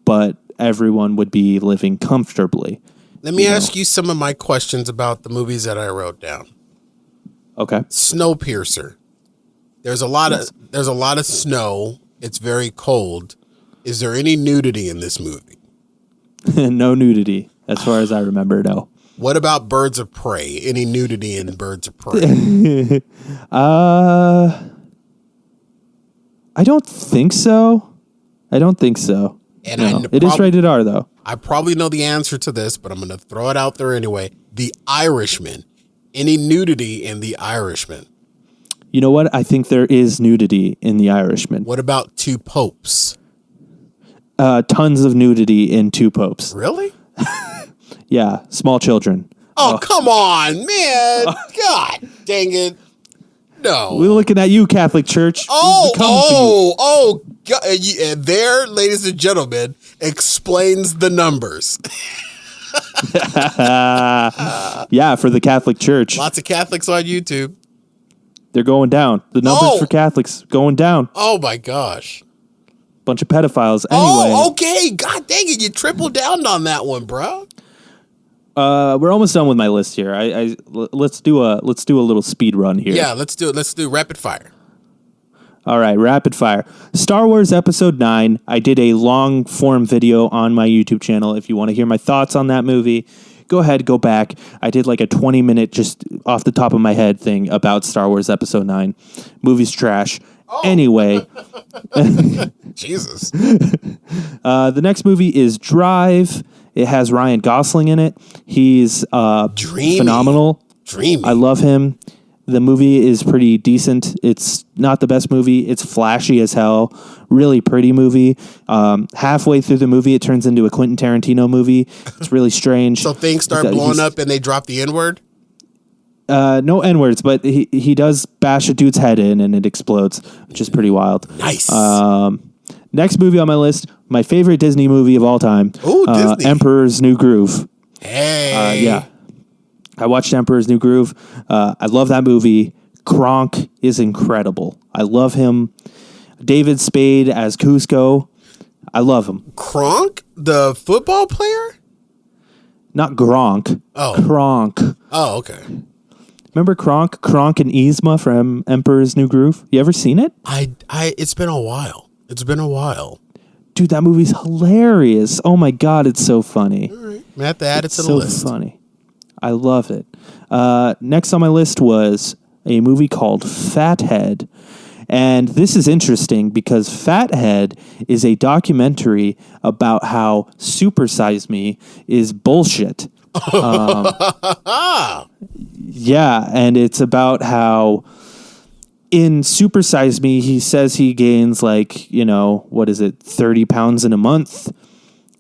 but everyone would be living comfortably. Let me ask you some of my questions about the movies that I wrote down. Okay. Snowpiercer. There's a lot of snow. It's very cold. Is there any nudity in this movie? No nudity, as far as I remember, no. What about Birds of Prey? Any nudity in Birds of Prey? I don't think so. And no. It is rated R, though. I probably know the answer to this, but I'm going to throw it out there anyway. The Irishman. Any nudity in The Irishman? You know what? I think there is nudity in The Irishman. What about Two Popes? Tons of nudity in Two Popes. Really? Yeah, small children. Oh, come on, man. God dang it. No. We're looking at you, Catholic Church. God. And there, ladies and gentlemen, explains the numbers. Yeah, for the Catholic Church. Lots of Catholics on YouTube. They're going down. The numbers for Catholics going down. Oh, my gosh. Bunch of pedophiles. Anyway. Oh, okay. God dang it. You tripled down on that one, bro. We're almost done with my list here. Let's do a little speed run here. Yeah, let's do it. Let's do rapid fire. All right, rapid fire. Star Wars Episode 9. I did a long form video on my YouTube channel. If you want to hear my thoughts on that movie, go ahead, go back. I did like a 20-minute just off the top of my head thing about Star Wars Episode 9. Movie's trash. Anyway. Jesus. The next movie is Drive. It has Ryan Gosling in it. He's phenomenal. Dreamy. I love him. The movie is pretty decent. It's not the best movie. It's flashy as hell. Really pretty movie. Halfway through the movie, it turns into a Quentin Tarantino movie. It's really strange. So things start blowing up and they drop the N-word? No N-words, but he does bash a dude's head in and it explodes, which is pretty wild. Nice. Next movie on my list, my favorite Disney movie of all time. Ooh, Disney. Emperor's New Groove. Hey. Yeah. I watched Emperor's New Groove. I love that movie. Kronk is incredible. I love him. David Spade as Cusco. I love him. Kronk, the football player? Not Gronk. Oh. Kronk. Oh, okay. Remember Kronk? Kronk and Yzma from Emperor's New Groove? You ever seen it? It's been a while. Dude, that movie's hilarious. Oh my God, it's so funny. All right. I have to add it to the so list. Funny. I love it. Next on my list was a movie called Fathead. And this is interesting because Fathead is a documentary about how Super Size Me is bullshit. Yeah, and it's about how in Super Size Me, he says he gains 30 pounds in a month.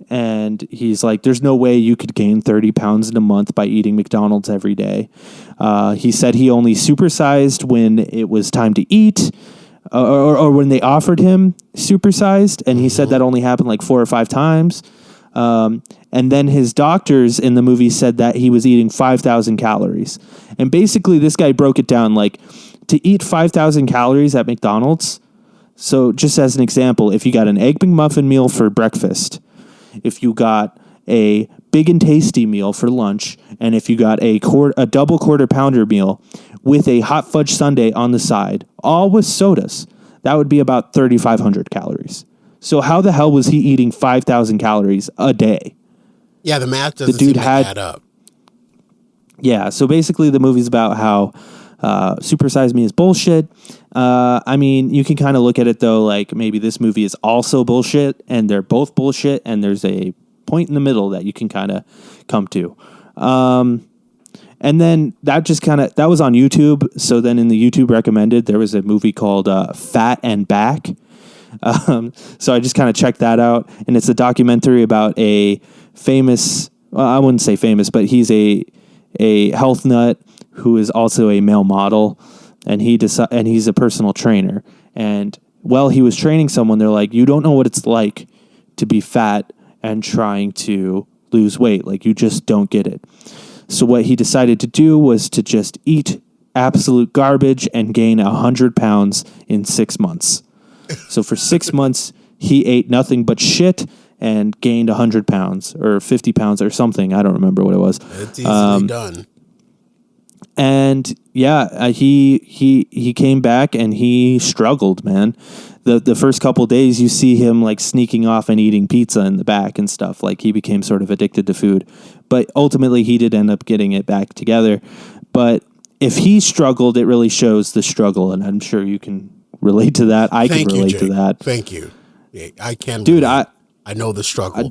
And he's like, there's no way you could gain 30 pounds in a month by eating McDonald's every day. He said he only supersized when it was time to eat or when they offered him supersized. And he said that only happened like 4 or 5 times. And then his doctors in the movie said that he was eating 5,000 calories. And basically this guy broke it down like to eat 5,000 calories at McDonald's. So just as an example, if you got an Egg McMuffin meal for breakfast, if you got a Big and Tasty meal for lunch, and if you got a double quarter pounder meal with a hot fudge sundae on the side, all with sodas, that would be about 3,500 calories. So how the hell was he eating 5,000 calories a day? Yeah, the math doesn't seem to add up. Yeah, so basically the movie's about how Super Size Me is bullshit. I mean, you can kind of look at it, though, like maybe this movie is also bullshit, and they're both bullshit, and there's a point in the middle that you can kind of come to. And then that was on YouTube. So then in the YouTube recommended, there was a movie called Fat and Back. So I just kind of checked that out, and it's a documentary about a famous, well, I wouldn't say famous, but he's a health nut who is also a male model, and he's a personal trainer. And while he was training someone, they're like, you don't know what it's like to be fat and trying to lose weight. Like, you just don't get it. So what he decided to do was to just eat absolute garbage and gain 100 pounds in 6 months. So for 6 months, he ate nothing but shit and gained 100 pounds or 50 pounds or something. I don't remember what it was. It's easily done. And yeah, he came back and he struggled, man. The first couple days, you see him like sneaking off and eating pizza in the back and stuff. Like, he became sort of addicted to food. But ultimately, he did end up getting it back together. But if he struggled, it really shows the struggle, and I'm sure you can relate to that. I can relate to that. Thank you. Yeah, I can. Dude, I know the struggle.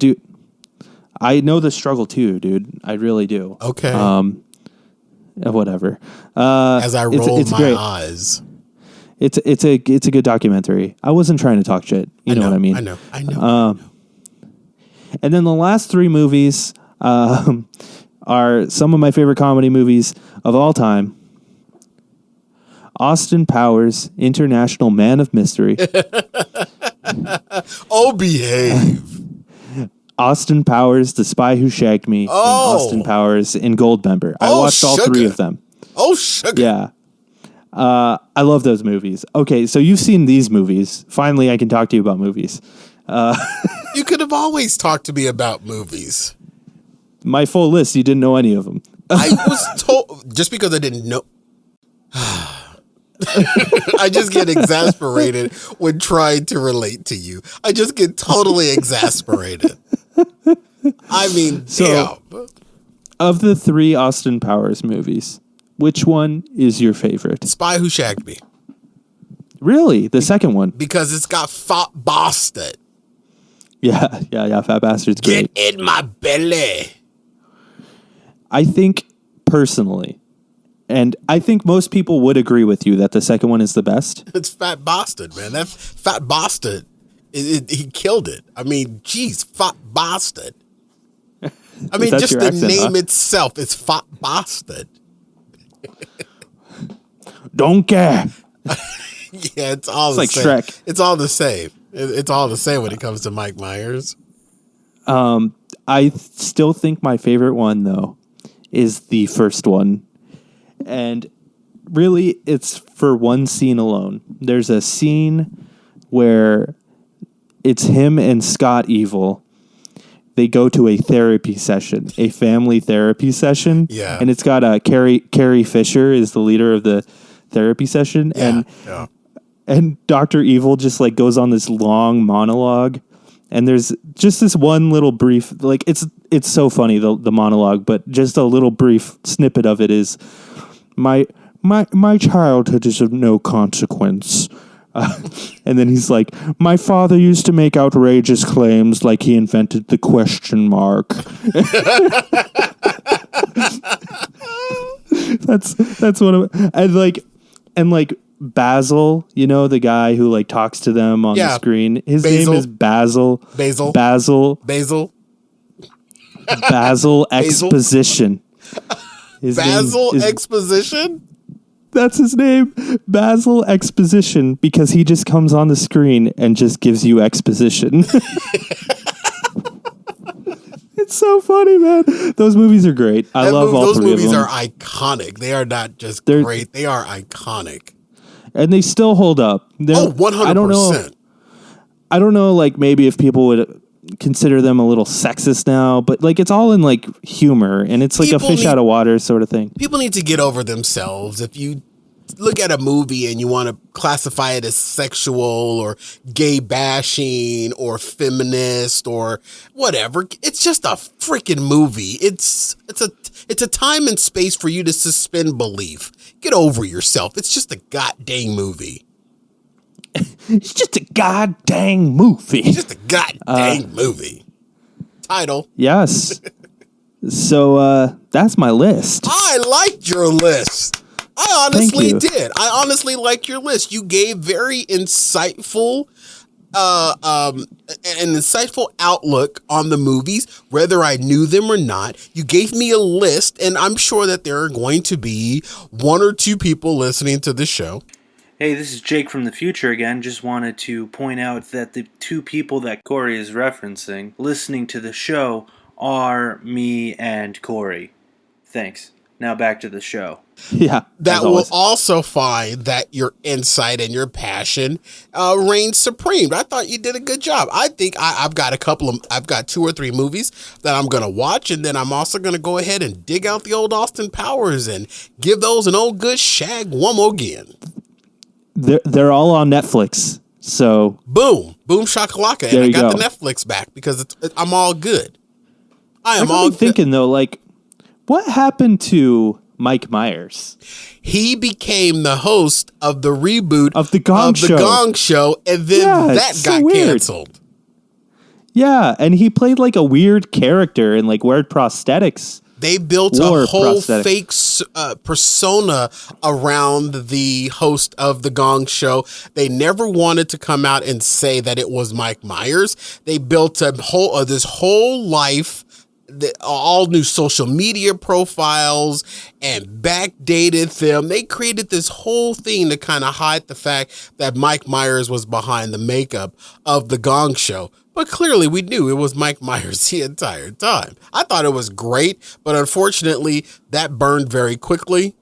I know the struggle too, dude. I really do. Okay. Whatever. As I roll my great. eyes. It's a good documentary. I wasn't trying to talk shit. You know what I mean? I know. And then the last 3 movies are some of my favorite comedy movies of all time. Austin Powers, International Man of Mystery. Oh, behave. Austin Powers, The Spy Who Shagged Me, and Austin Powers in Goldmember. I watched all 3 of them. Oh, sugar. Yeah. I love those movies. Okay, so you've seen these movies. Finally, I can talk to you about movies. You could have always talked to me about movies. My full list, you didn't know any of them. I was told, just because I didn't know. I just get exasperated when trying to relate to you. I just get totally exasperated. I mean, So, damn. Of the 3 Austin Powers movies, which one is your favorite? Spy Who Shagged Me. Really? The second one? Because it's got Fat Bastard. Yeah. Fat Bastard's great. Get in my belly. I think, personally, and I think most people would agree with you that the second one is the best. It's Fat Bastard, man. That Fat Bastard, he killed it. I mean, geez, Fat Bastard. I mean, just the accent, name itself is Fat Bastard. Don't care. Yeah, it's all the like same. Shrek. It's all the same. It's all the same when it comes to Mike Myers. I still think my favorite one, though, is the first one. And really, it's for one scene alone. There's a scene where it's him and Scott Evil. They go to a therapy session, a family therapy session. Yeah. And it's got Carrie Fisher is the leader of the therapy session. Yeah. And Dr. Evil just like goes on this long monologue, and there's just this one little brief, like it's so funny, the monologue, but just a little brief snippet of it is my childhood is of no consequence. And then he's like, my father used to make outrageous claims like he invented the question mark. That's one of, and like Basil, you know, the guy who like talks to them on the screen. His name is Basil. Basil Exposition. Basil Exposition? That's his name. Basil Exposition, because he just comes on the screen and just gives you exposition. It's so funny, man. Those movies are great. I love all three of them. Those movies are iconic. They are not just great. They are iconic. And they still hold up. 100%. I don't know, like, maybe if people would consider them a little sexist now, but, like, it's all in, like, humor, and it's like a fish out of water sort of thing. People need to get over themselves. If you look at a movie and you want to classify it as sexual or gay bashing or feminist or whatever, it's just a freaking movie. It's a time and space for you to suspend belief. Get over yourself. It's just a goddamn movie. It's just a goddamn movie. It's just a goddamn movie. Title. Yes. So that's my list. I liked your list. I honestly did. I honestly like your list. You gave very insightful, an insightful outlook on the movies, whether I knew them or not. You gave me a list, and I'm sure that there are going to be one or two people listening to the show. Hey, this is Jake from the future again. Just wanted to point out that the two people that Cory is referencing listening to the show are me and Cory. Thanks. Now back to the show. Yeah. That will also find that your insight and your passion reigns supreme. I thought you did a good job. I think I've got I've got 2 or 3 movies that I'm going to watch, and then I'm also going to go ahead and dig out the old Austin Powers and give those an old good shag one more again. They're all on Netflix, so boom shakalaka, and I got the Netflix back because I'm all good. I am all thinking though, like, what happened to Mike Myers? He became the host of the reboot of the Gong Show, and then that got canceled. Yeah, and he played like a weird character and like weird prosthetics. They built a whole fake persona around the host of the Gong Show. They never wanted to come out and say that it was Mike Myers. They built this whole life, all new social media profiles, and backdated them. They created this whole thing to kind of hide the fact that Mike Myers was behind the makeup of the Gong Show. But clearly we knew it was Mike Myers the entire time. I thought it was great, but unfortunately that burned very quickly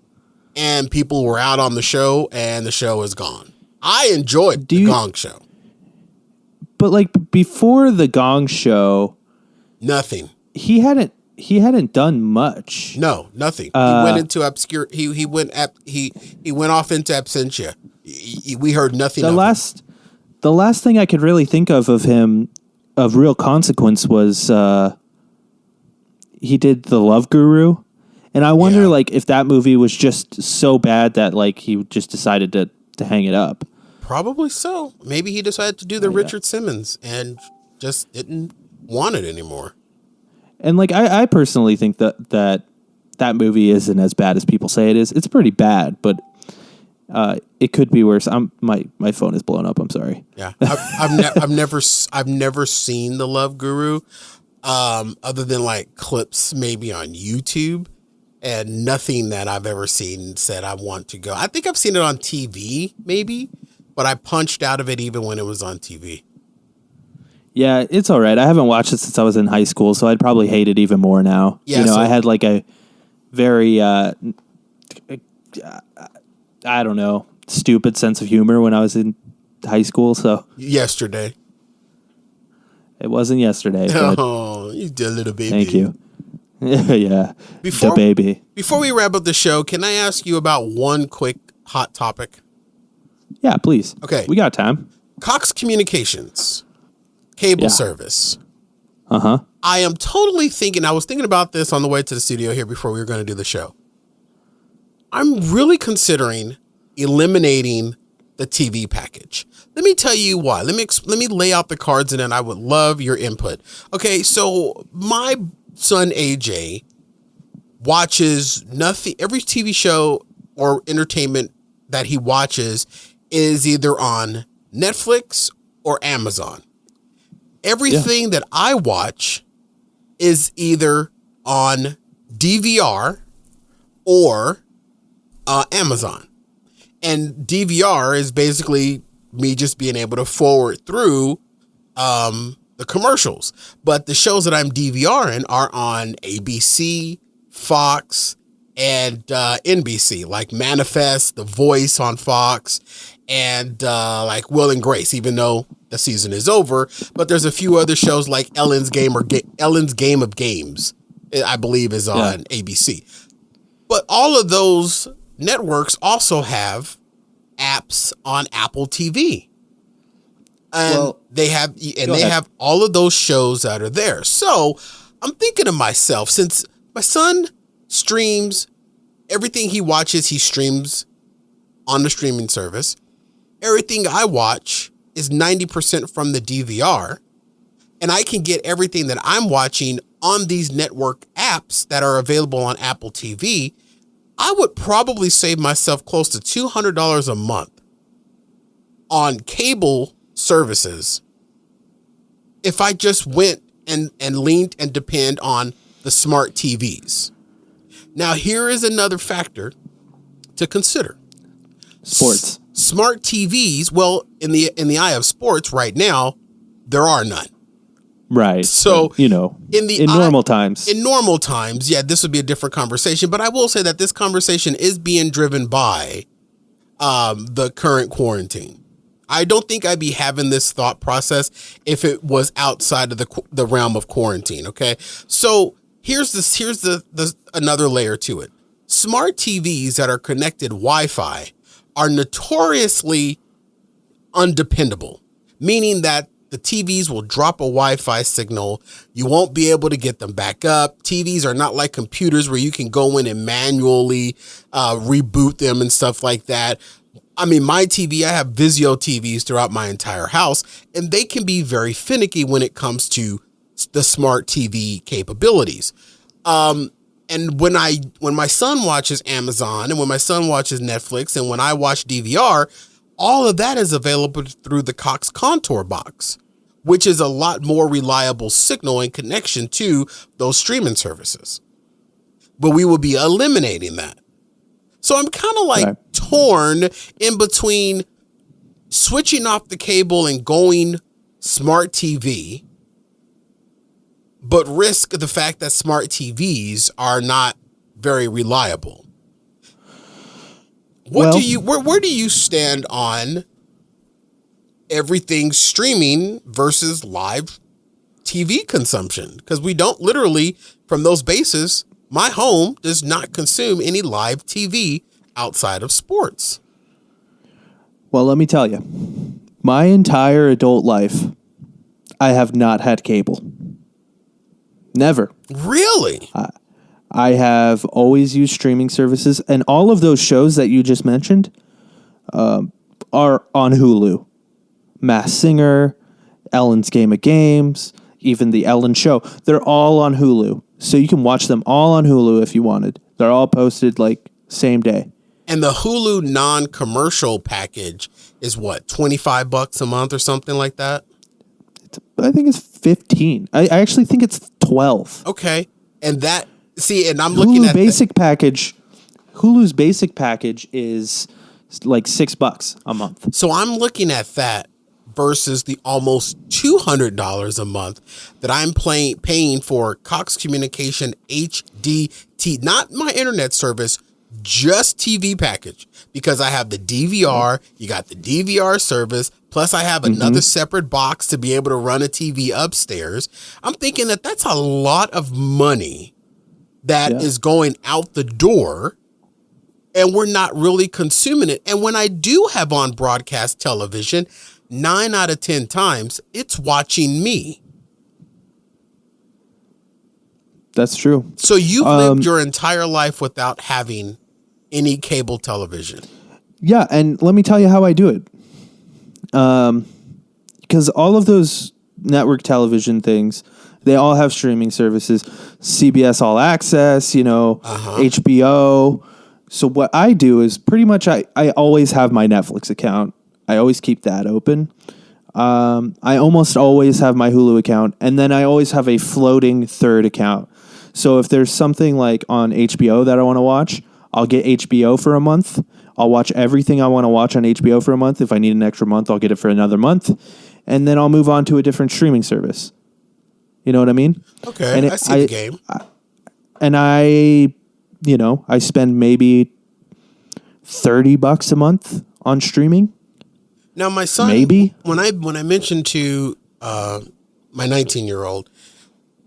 and people were out on the show and the show is gone. I enjoyed the Gong Show. But like before the Gong Show, nothing. He hadn't done much. No, nothing. He went into obscure. He went off into absentia. We heard nothing. The last thing I could really think of him of real consequence was he did The Love Guru, and I wonder Yeah. like if that movie was just so bad that like he just decided to hang it up. Probably so. Maybe he decided to do the Richard Simmons and just didn't want it anymore. And like I personally think that movie isn't as bad as people say it is. It's pretty bad, but it could be worse. My phone is blown up. I'm sorry. Yeah, I've never seen The Love Guru, other than like clips maybe on YouTube, and nothing that I've ever seen said I want to go. I think I've seen it on TV maybe, but I punched out of it even when it was on TV. Yeah, it's all right. I haven't watched it since I was in high school, so I'd probably hate it even more now. Yeah, you know, so- I had like a very I don't know, stupid sense of humor when I was in high school, so Yesterday. it wasn't yesterday, but Oh, you did a little baby. thank you. Yeah. Before- the baby. Before we wrap up the show, can I ask you about one quick hot topic? Yeah, please. Okay. We got time. Cox Communications, cable Yeah. service. Uh-huh. I am totally thinking, I was thinking about this on the way to the studio here before we were going to do the show. I'm really considering eliminating the TV package. Let me tell you why. Let me lay out the cards, and then I would love your input. Okay, so my son AJ watches nothing. Every TV show or entertainment that he watches is either on Netflix or Amazon. Everything that I watch is either on DVR or Amazon. And DVR is basically me just being able to forward through the commercials. But the shows that I'm DVRing are on ABC, Fox, and NBC, like Manifest, The Voice on Fox, and like Will and Grace, even though the season is over. But there's a few other shows like Ellen's Game of Games, I believe, is on ABC. But all of those networks also have apps on Apple TV. And they have all of those shows that are there. So I'm thinking to myself, since my son streams everything he watches, he streams on the streaming service. Everything I watch is 90% from the DVR, and I can get everything that I'm watching on these network apps that are available on Apple TV. I would probably save myself close to $200 a month on cable services if I just went and leaned and depend on the smart TVs. Now, here is another factor to consider. Sports. Smart TVs, well, in the eye of sports right now, there are none. Right. So, but, you know, in normal times. In normal times, yeah, this would be a different conversation. But I will say that this conversation is being driven by the current quarantine. I don't think I'd be having this thought process if it was outside of the realm of quarantine. Okay, so here's another layer to it. Smart TVs that are connected Wi-Fi are notoriously undependable, meaning that the TVs will drop a Wi-Fi signal. You won't be able to get them back up. TVs are not like computers where you can go in and manually reboot them and stuff like that. I mean, my TV, I have Vizio TVs throughout my entire house, and they can be very finicky when it comes to the smart TV capabilities. And when my son watches Amazon and when my son watches Netflix and when I watch DVR, all of that is available through the Cox Contour box, which is a lot more reliable signal and connection to those streaming services. But we will be eliminating that. So I'm kind of like torn in between switching off the cable and going smart TV, but risk the fact that smart TVs are not very reliable. Where do you stand on everything streaming versus live TV consumption? Because we don't literally, from those bases, my home does not consume any live TV outside of sports. Well, let me tell you, my entire adult life, I have not had cable. Never. Really? I have always used streaming services, and all of those shows that you just mentioned are on Hulu. Masked Singer, Ellen's Game of Games, even The Ellen Show. They're all on Hulu. So you can watch them all on Hulu if you wanted. They're all posted like same day. And the Hulu non-commercial package is what, $25 a month or something like that? I think it's 15. I actually think it's 12. Okay. And that, see, and I'm looking at basic package. Hulu's basic package is like $6 a month. So I'm looking at that versus the almost $200 a month that I'm paying for Cox Communication HDT, not my internet service, just TV package, because I have the DVR, you got the DVR service, plus I have another separate box to be able to run a TV upstairs. I'm thinking that that's a lot of money that is going out the door, and we're not really consuming it. And when I do have on broadcast television, 9 out of 10 times, it's watching me. That's true. So you've lived your entire life without having any cable television. Yeah, and let me tell you how I do it. Because all of those network television things, they all have streaming services. CBS All Access, HBO. So what I do is pretty much I always have my Netflix account. I always keep that open. I almost always have my Hulu account, and then I always have a floating third account. So if there's something like on HBO that I want to watch, I'll get HBO for a month. I'll watch everything I want to watch on HBO for a month. If I need an extra month, I'll get it for another month. And then I'll move on to a different streaming service. You know what I mean? Okay, and I see the game. I spend maybe $30 a month on streaming. Now, my son, maybe when I mentioned to my 19-year-old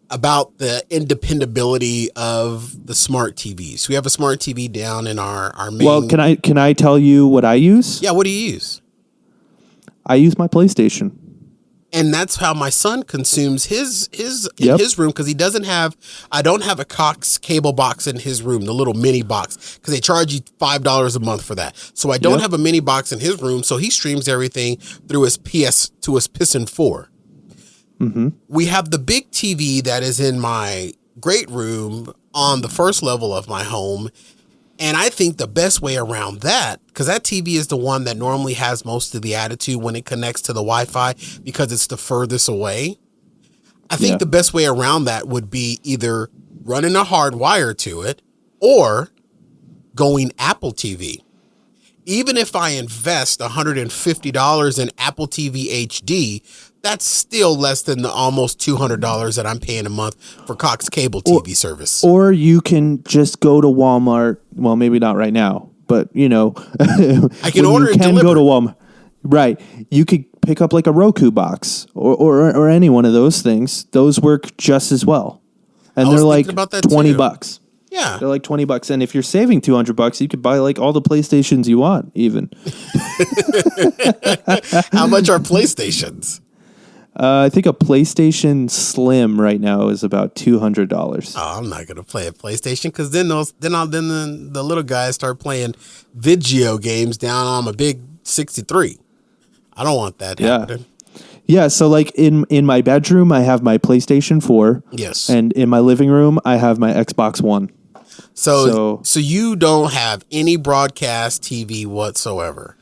about the independability of the smart TVs, we have a smart TV down in our main. Well, can I tell you what I use? Yeah, what do you use? I use my PlayStation. And that's how my son consumes his room, because he doesn't have. I don't have a Cox cable box in his room, the little mini box, because they charge you $5 a month for that. So I don't have a mini box in his room, so he streams everything through his Piston 4. Mm-hmm. We have the big TV that is in my great room on the first level of my home. And I think the best way around that, because that TV is the one that normally has most of the attitude when it connects to the Wi-Fi, because it's the furthest away. I think the best way around that would be either running a hard wire to it or going Apple TV. Even if I invest $150 in Apple TV HD, that's still less than the almost $200 that I'm paying a month for Cox cable TV service. Or you can just go to Walmart. Well, maybe not right now, but I can order it delivered. Go to Walmart. Right. You could pick up like a Roku box or any one of those things. Those work just as well. And they're like $20. Yeah. They're like $20. And if you're saving $200, you could buy like all the PlayStations you want, even. How much are PlayStations? I think a PlayStation Slim right now is about $200. Oh, I'm not gonna play a PlayStation, because then the little guys start playing video games down on a big 63. I don't want that happening. Yeah, so like in my bedroom, I have my PlayStation 4. Yes. And in my living room, I have my Xbox One. So you don't have any broadcast TV whatsoever.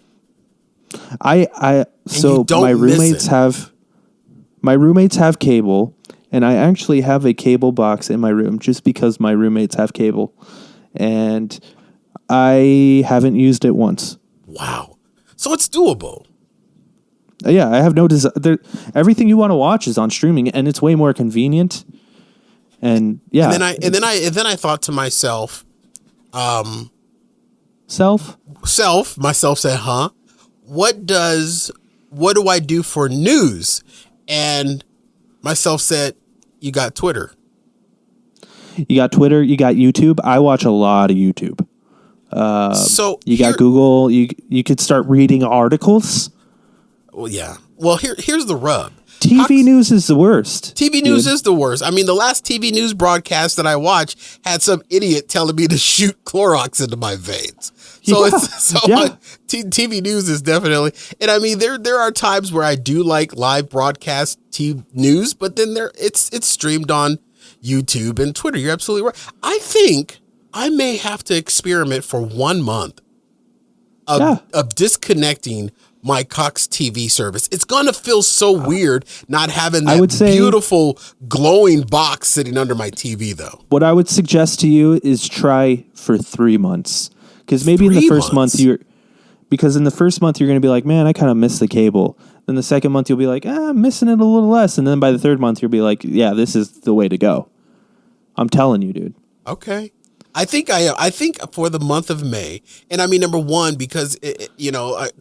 My roommates have cable, and I actually have a cable box in my room just because my roommates have cable, and I haven't used it once. Wow. So it's doable. Yeah, I have no desire. Everything you want to watch is on streaming, and it's way more convenient. And yeah, and then I thought to myself, myself said, huh? What do I do for news? And myself said, you got Twitter. You got Twitter. You got YouTube. I watch a lot of YouTube. So you got Google. You could start reading articles. Well, yeah. Well, here's the rub. TV news is the worst. TV news is the worst. I mean, the last TV news broadcast that I watched had some idiot telling me to shoot Clorox into my veins. So TV news is definitely, and I mean, there are times where I do like live broadcast TV news, but then it's streamed on YouTube and Twitter. You're absolutely right. I think I may have to experiment for 1 month of disconnecting my Cox TV service. It's going to feel so weird not having that beautiful glowing box sitting under my TV, though. What I would suggest to you is try for 3 months. Because maybe in the first month you're going to be like, man, I kind of miss the cable. Then the second month you'll be like, I'm missing it a little less. And then by the third month you'll be like, yeah, this is the way to go. I'm telling you, dude. Okay. I think for the month of May, and I mean, number one, because,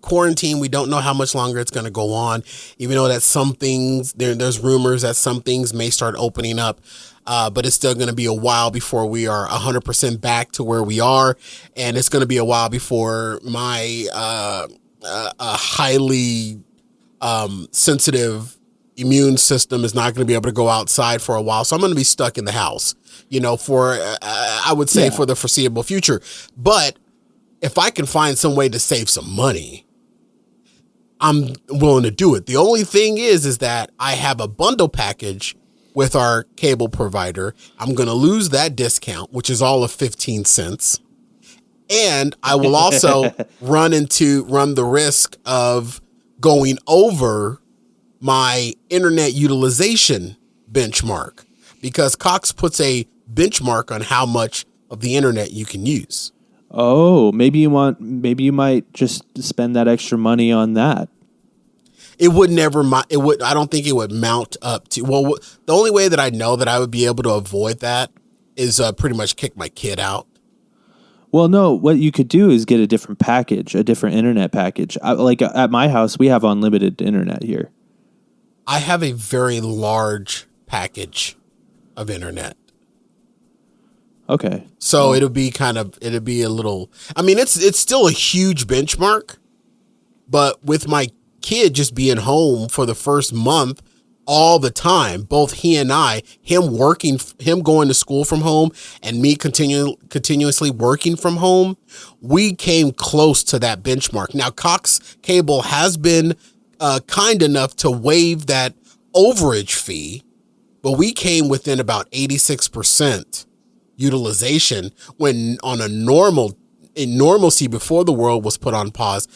quarantine, we don't know how much longer it's going to go on, even though that some things, there's rumors that some things may start opening up, but it's still going to be a while before we are 100% back to where we are, and it's going to be a while before my highly sensitive immune system is not going to be able to go outside for a while, so I'm going to be stuck in the house. For I would say for the foreseeable future. But if I can find some way to save some money, I'm willing to do it. The only thing is that I have a bundle package with our cable provider. I'm going to lose that discount, which is all of 15 cents. And I will also run the risk of going over my internet utilization benchmark, because Cox puts a benchmark on how much of the internet you can use. Oh, maybe you might just spend that extra money on that. I don't think it would mount up to, well, the only way that I know that I would be able to avoid that is pretty much kick my kid out. Well, no, what you could do is get a different package, a different internet package. Like at my house, we have unlimited internet here. I have a very large package of internet. Okay. So it'll be a little, I mean, it's still a huge benchmark, but with my kid just being home for the first month all the time, both he and I, him going to school from home and me continuously working from home, we came close to that benchmark. Now, Cox Cable has been kind enough to waive that overage fee, but we came within about 86% utilization when in normalcy before the world was put on pause,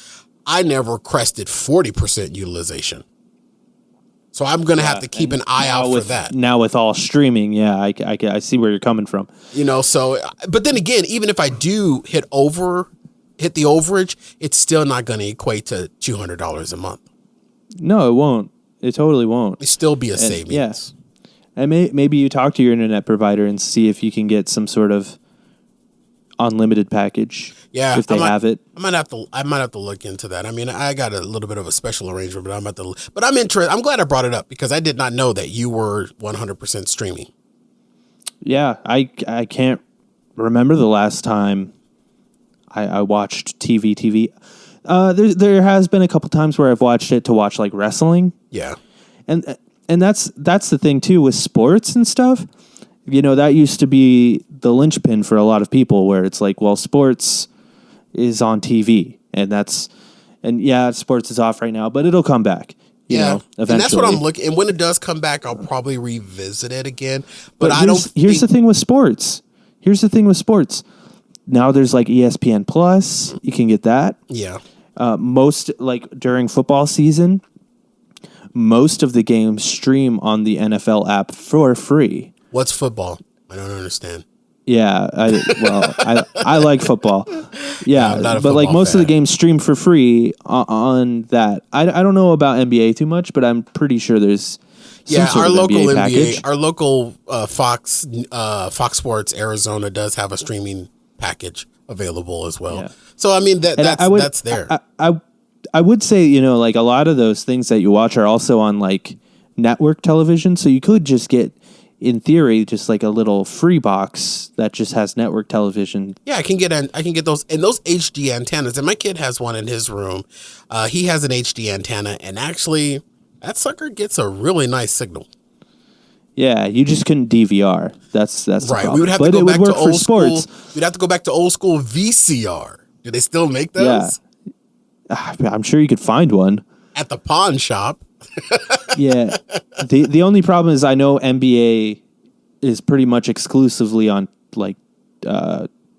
I never crested 40% utilization. So I'm going to have to keep an eye out for that. Now with all streaming, I see where you're coming from. But then again, even if I do hit the overage, it's still not going to equate to $200 a month. No, it won't. It totally won't. It'll still be a savings. Yes. And maybe you talk to your internet provider and see if you can get some sort of unlimited package. Yeah, if they have it. I might have to look into that. I mean, I got a little bit of a special arrangement, but I'm interested. I'm glad I brought it up because I did not know that you were 100% streaming. Yeah, I can't remember the last time I watched TV. There has been a couple times where I've watched it to watch like wrestling. Yeah. And that's the thing too with sports and stuff. That used to be the linchpin for a lot of people where it's like, well, sports is on TV and sports is off right now, but it'll come back. Eventually. And that's what I'm looking. And when it does come back, I'll probably revisit it again. But here's the thing with sports. Now there's like ESPN Plus. You can get that. Yeah. Most like during football season, most of the games stream on the NFL app for free. What's football? I don't understand. Yeah, I like football. Yeah, but like most of the games stream for free on that. I don't know about NBA too much, but I'm pretty sure there's our local NBA package. Our local Fox Sports Arizona does have a streaming package available as well. Yeah. So I mean that's there. I would say like a lot of those things that you watch are also on like network television, so you could just get, in theory, just like a little free box that just has network television. Yeah, I can get those HD antennas. And my kid has one in his room. He has an HD antenna, and actually, That sucker gets a really nice signal. Yeah, you just couldn't DVR. That's the Right. problem. We would have But to it go would back work to for old school. sports. We'd have to go back to old school VCR. Do they still make those? Yeah, I'm sure you could find one. At the pawn shop. Yeah. The only problem is I know NBA is pretty much exclusively on like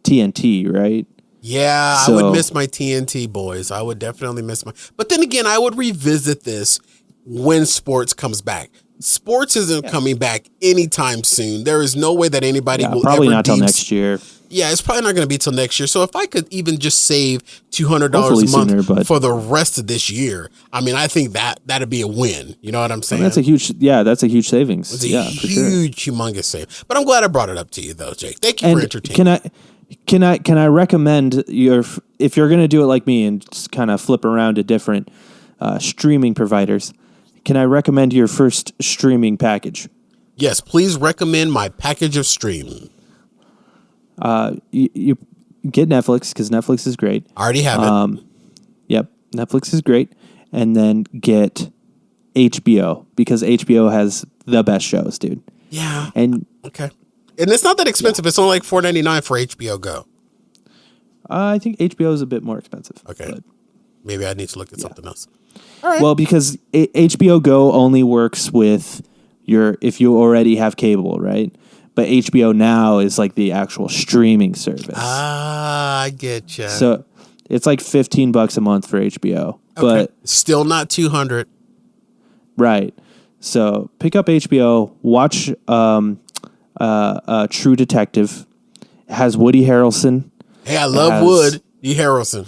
TNT, right? Yeah, I So- would miss my TNT boys. I would definitely miss my. But then again, I would revisit this when sports comes back. Sports isn't coming back anytime soon. There is no way that anybody Yeah, will probably ever not till deem- next year. Yeah, it's probably not going to be till next year. So if I could even just save $200 Hopefully a month sooner, but- for the rest of this year, I mean, I think that'd be a win. You know what I'm saying? That's a huge savings. It's a yeah, for sure. huge, humongous save. But I'm glad I brought it up to you, though, Jake. Thank you for entertaining. Can I recommend if you're going to do it like me and just kind of flip around to different streaming providers? Can I recommend your first streaming package? Yes, please recommend my package of stream. You get Netflix because Netflix is great. I already have it. Yep, Netflix is great, and then get HBO because HBO has the best shows, dude. Yeah. And Okay. And it's not that expensive. It's only like $4.99 for HBO Go. I think HBO is a bit more expensive. Okay. but- Maybe I need to look at something else. Well, because HBO Go only works with if you already have cable, right? But HBO Now is like the actual streaming service. Ah, I get you. So it's like $15 a month for HBO. But Still not 200. right. So pick up HBO, watch True Detective. It has Woody Harrelson. Hey, I love Woody Harrelson.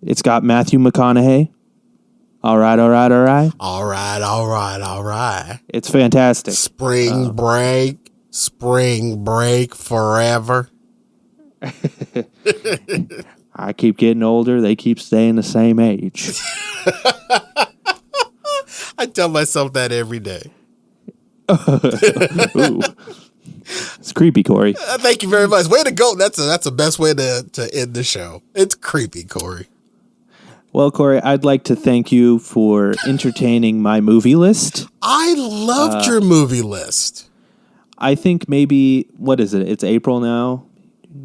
It's got Matthew McConaughey. All right. All right. It's fantastic. Spring break forever. I keep getting older. They keep staying the same age. I tell myself that every day. Ooh. It's creepy, Cory. Thank you very much. Way to go. That's the best way to end the show. It's creepy, Cory. Well, Cory, I'd like to thank you for entertaining my movie list. I loved your movie list. I think maybe, what is it? It's April now.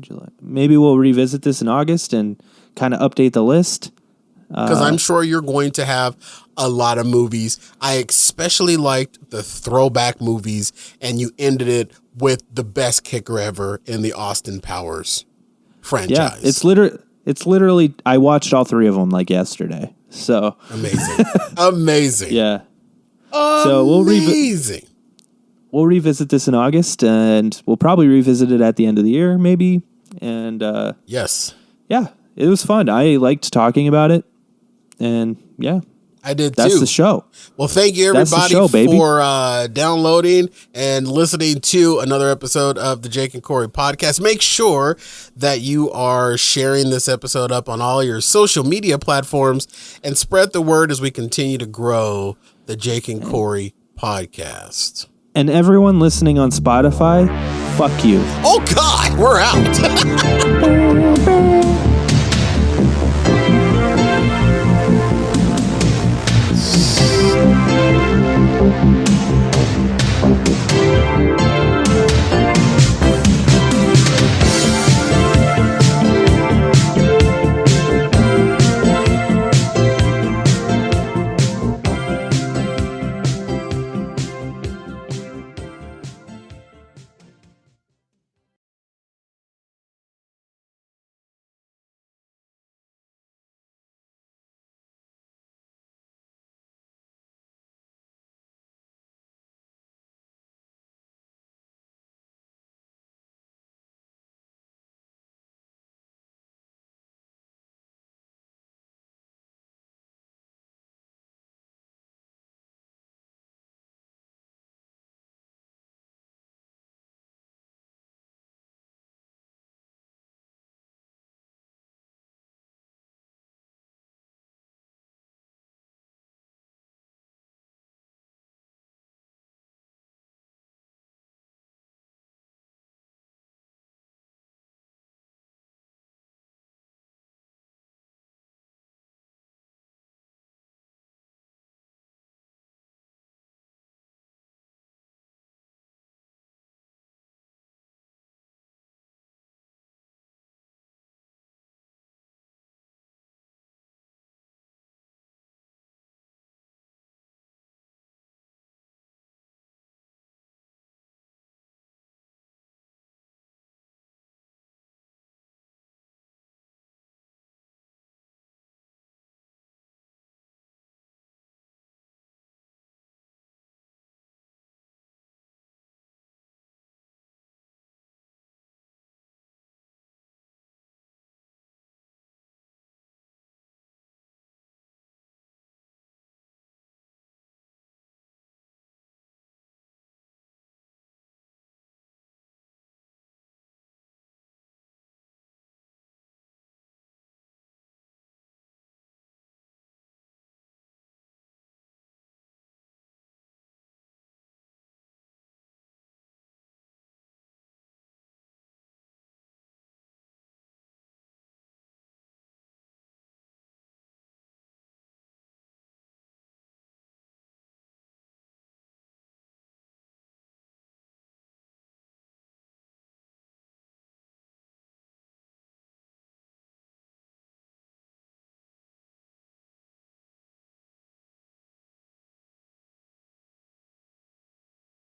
July. Maybe we'll revisit this in August and kind of update the list. Because I'm sure you're going to have a lot of movies. I especially liked the throwback movies, and you ended it with the best kicker ever in the Austin Powers franchise. Yeah, it's literally, I watched all three of them like yesterday. So Amazing. Amazing. yeah. So Amazing. we'll revisit this in August, and we'll probably revisit it at the end of the year, maybe. And Yes. yeah, it was fun. I liked talking about it, and yeah, I did that's too. the show. Well, thank you That's the everybody show, baby. for downloading and listening to another episode of the Jake and Cory podcast. Make sure that you are sharing this episode up on all your social media platforms and spread the word as we continue to grow the Jake and Cory podcast. And everyone listening on Spotify, fuck you. Oh God, we're out.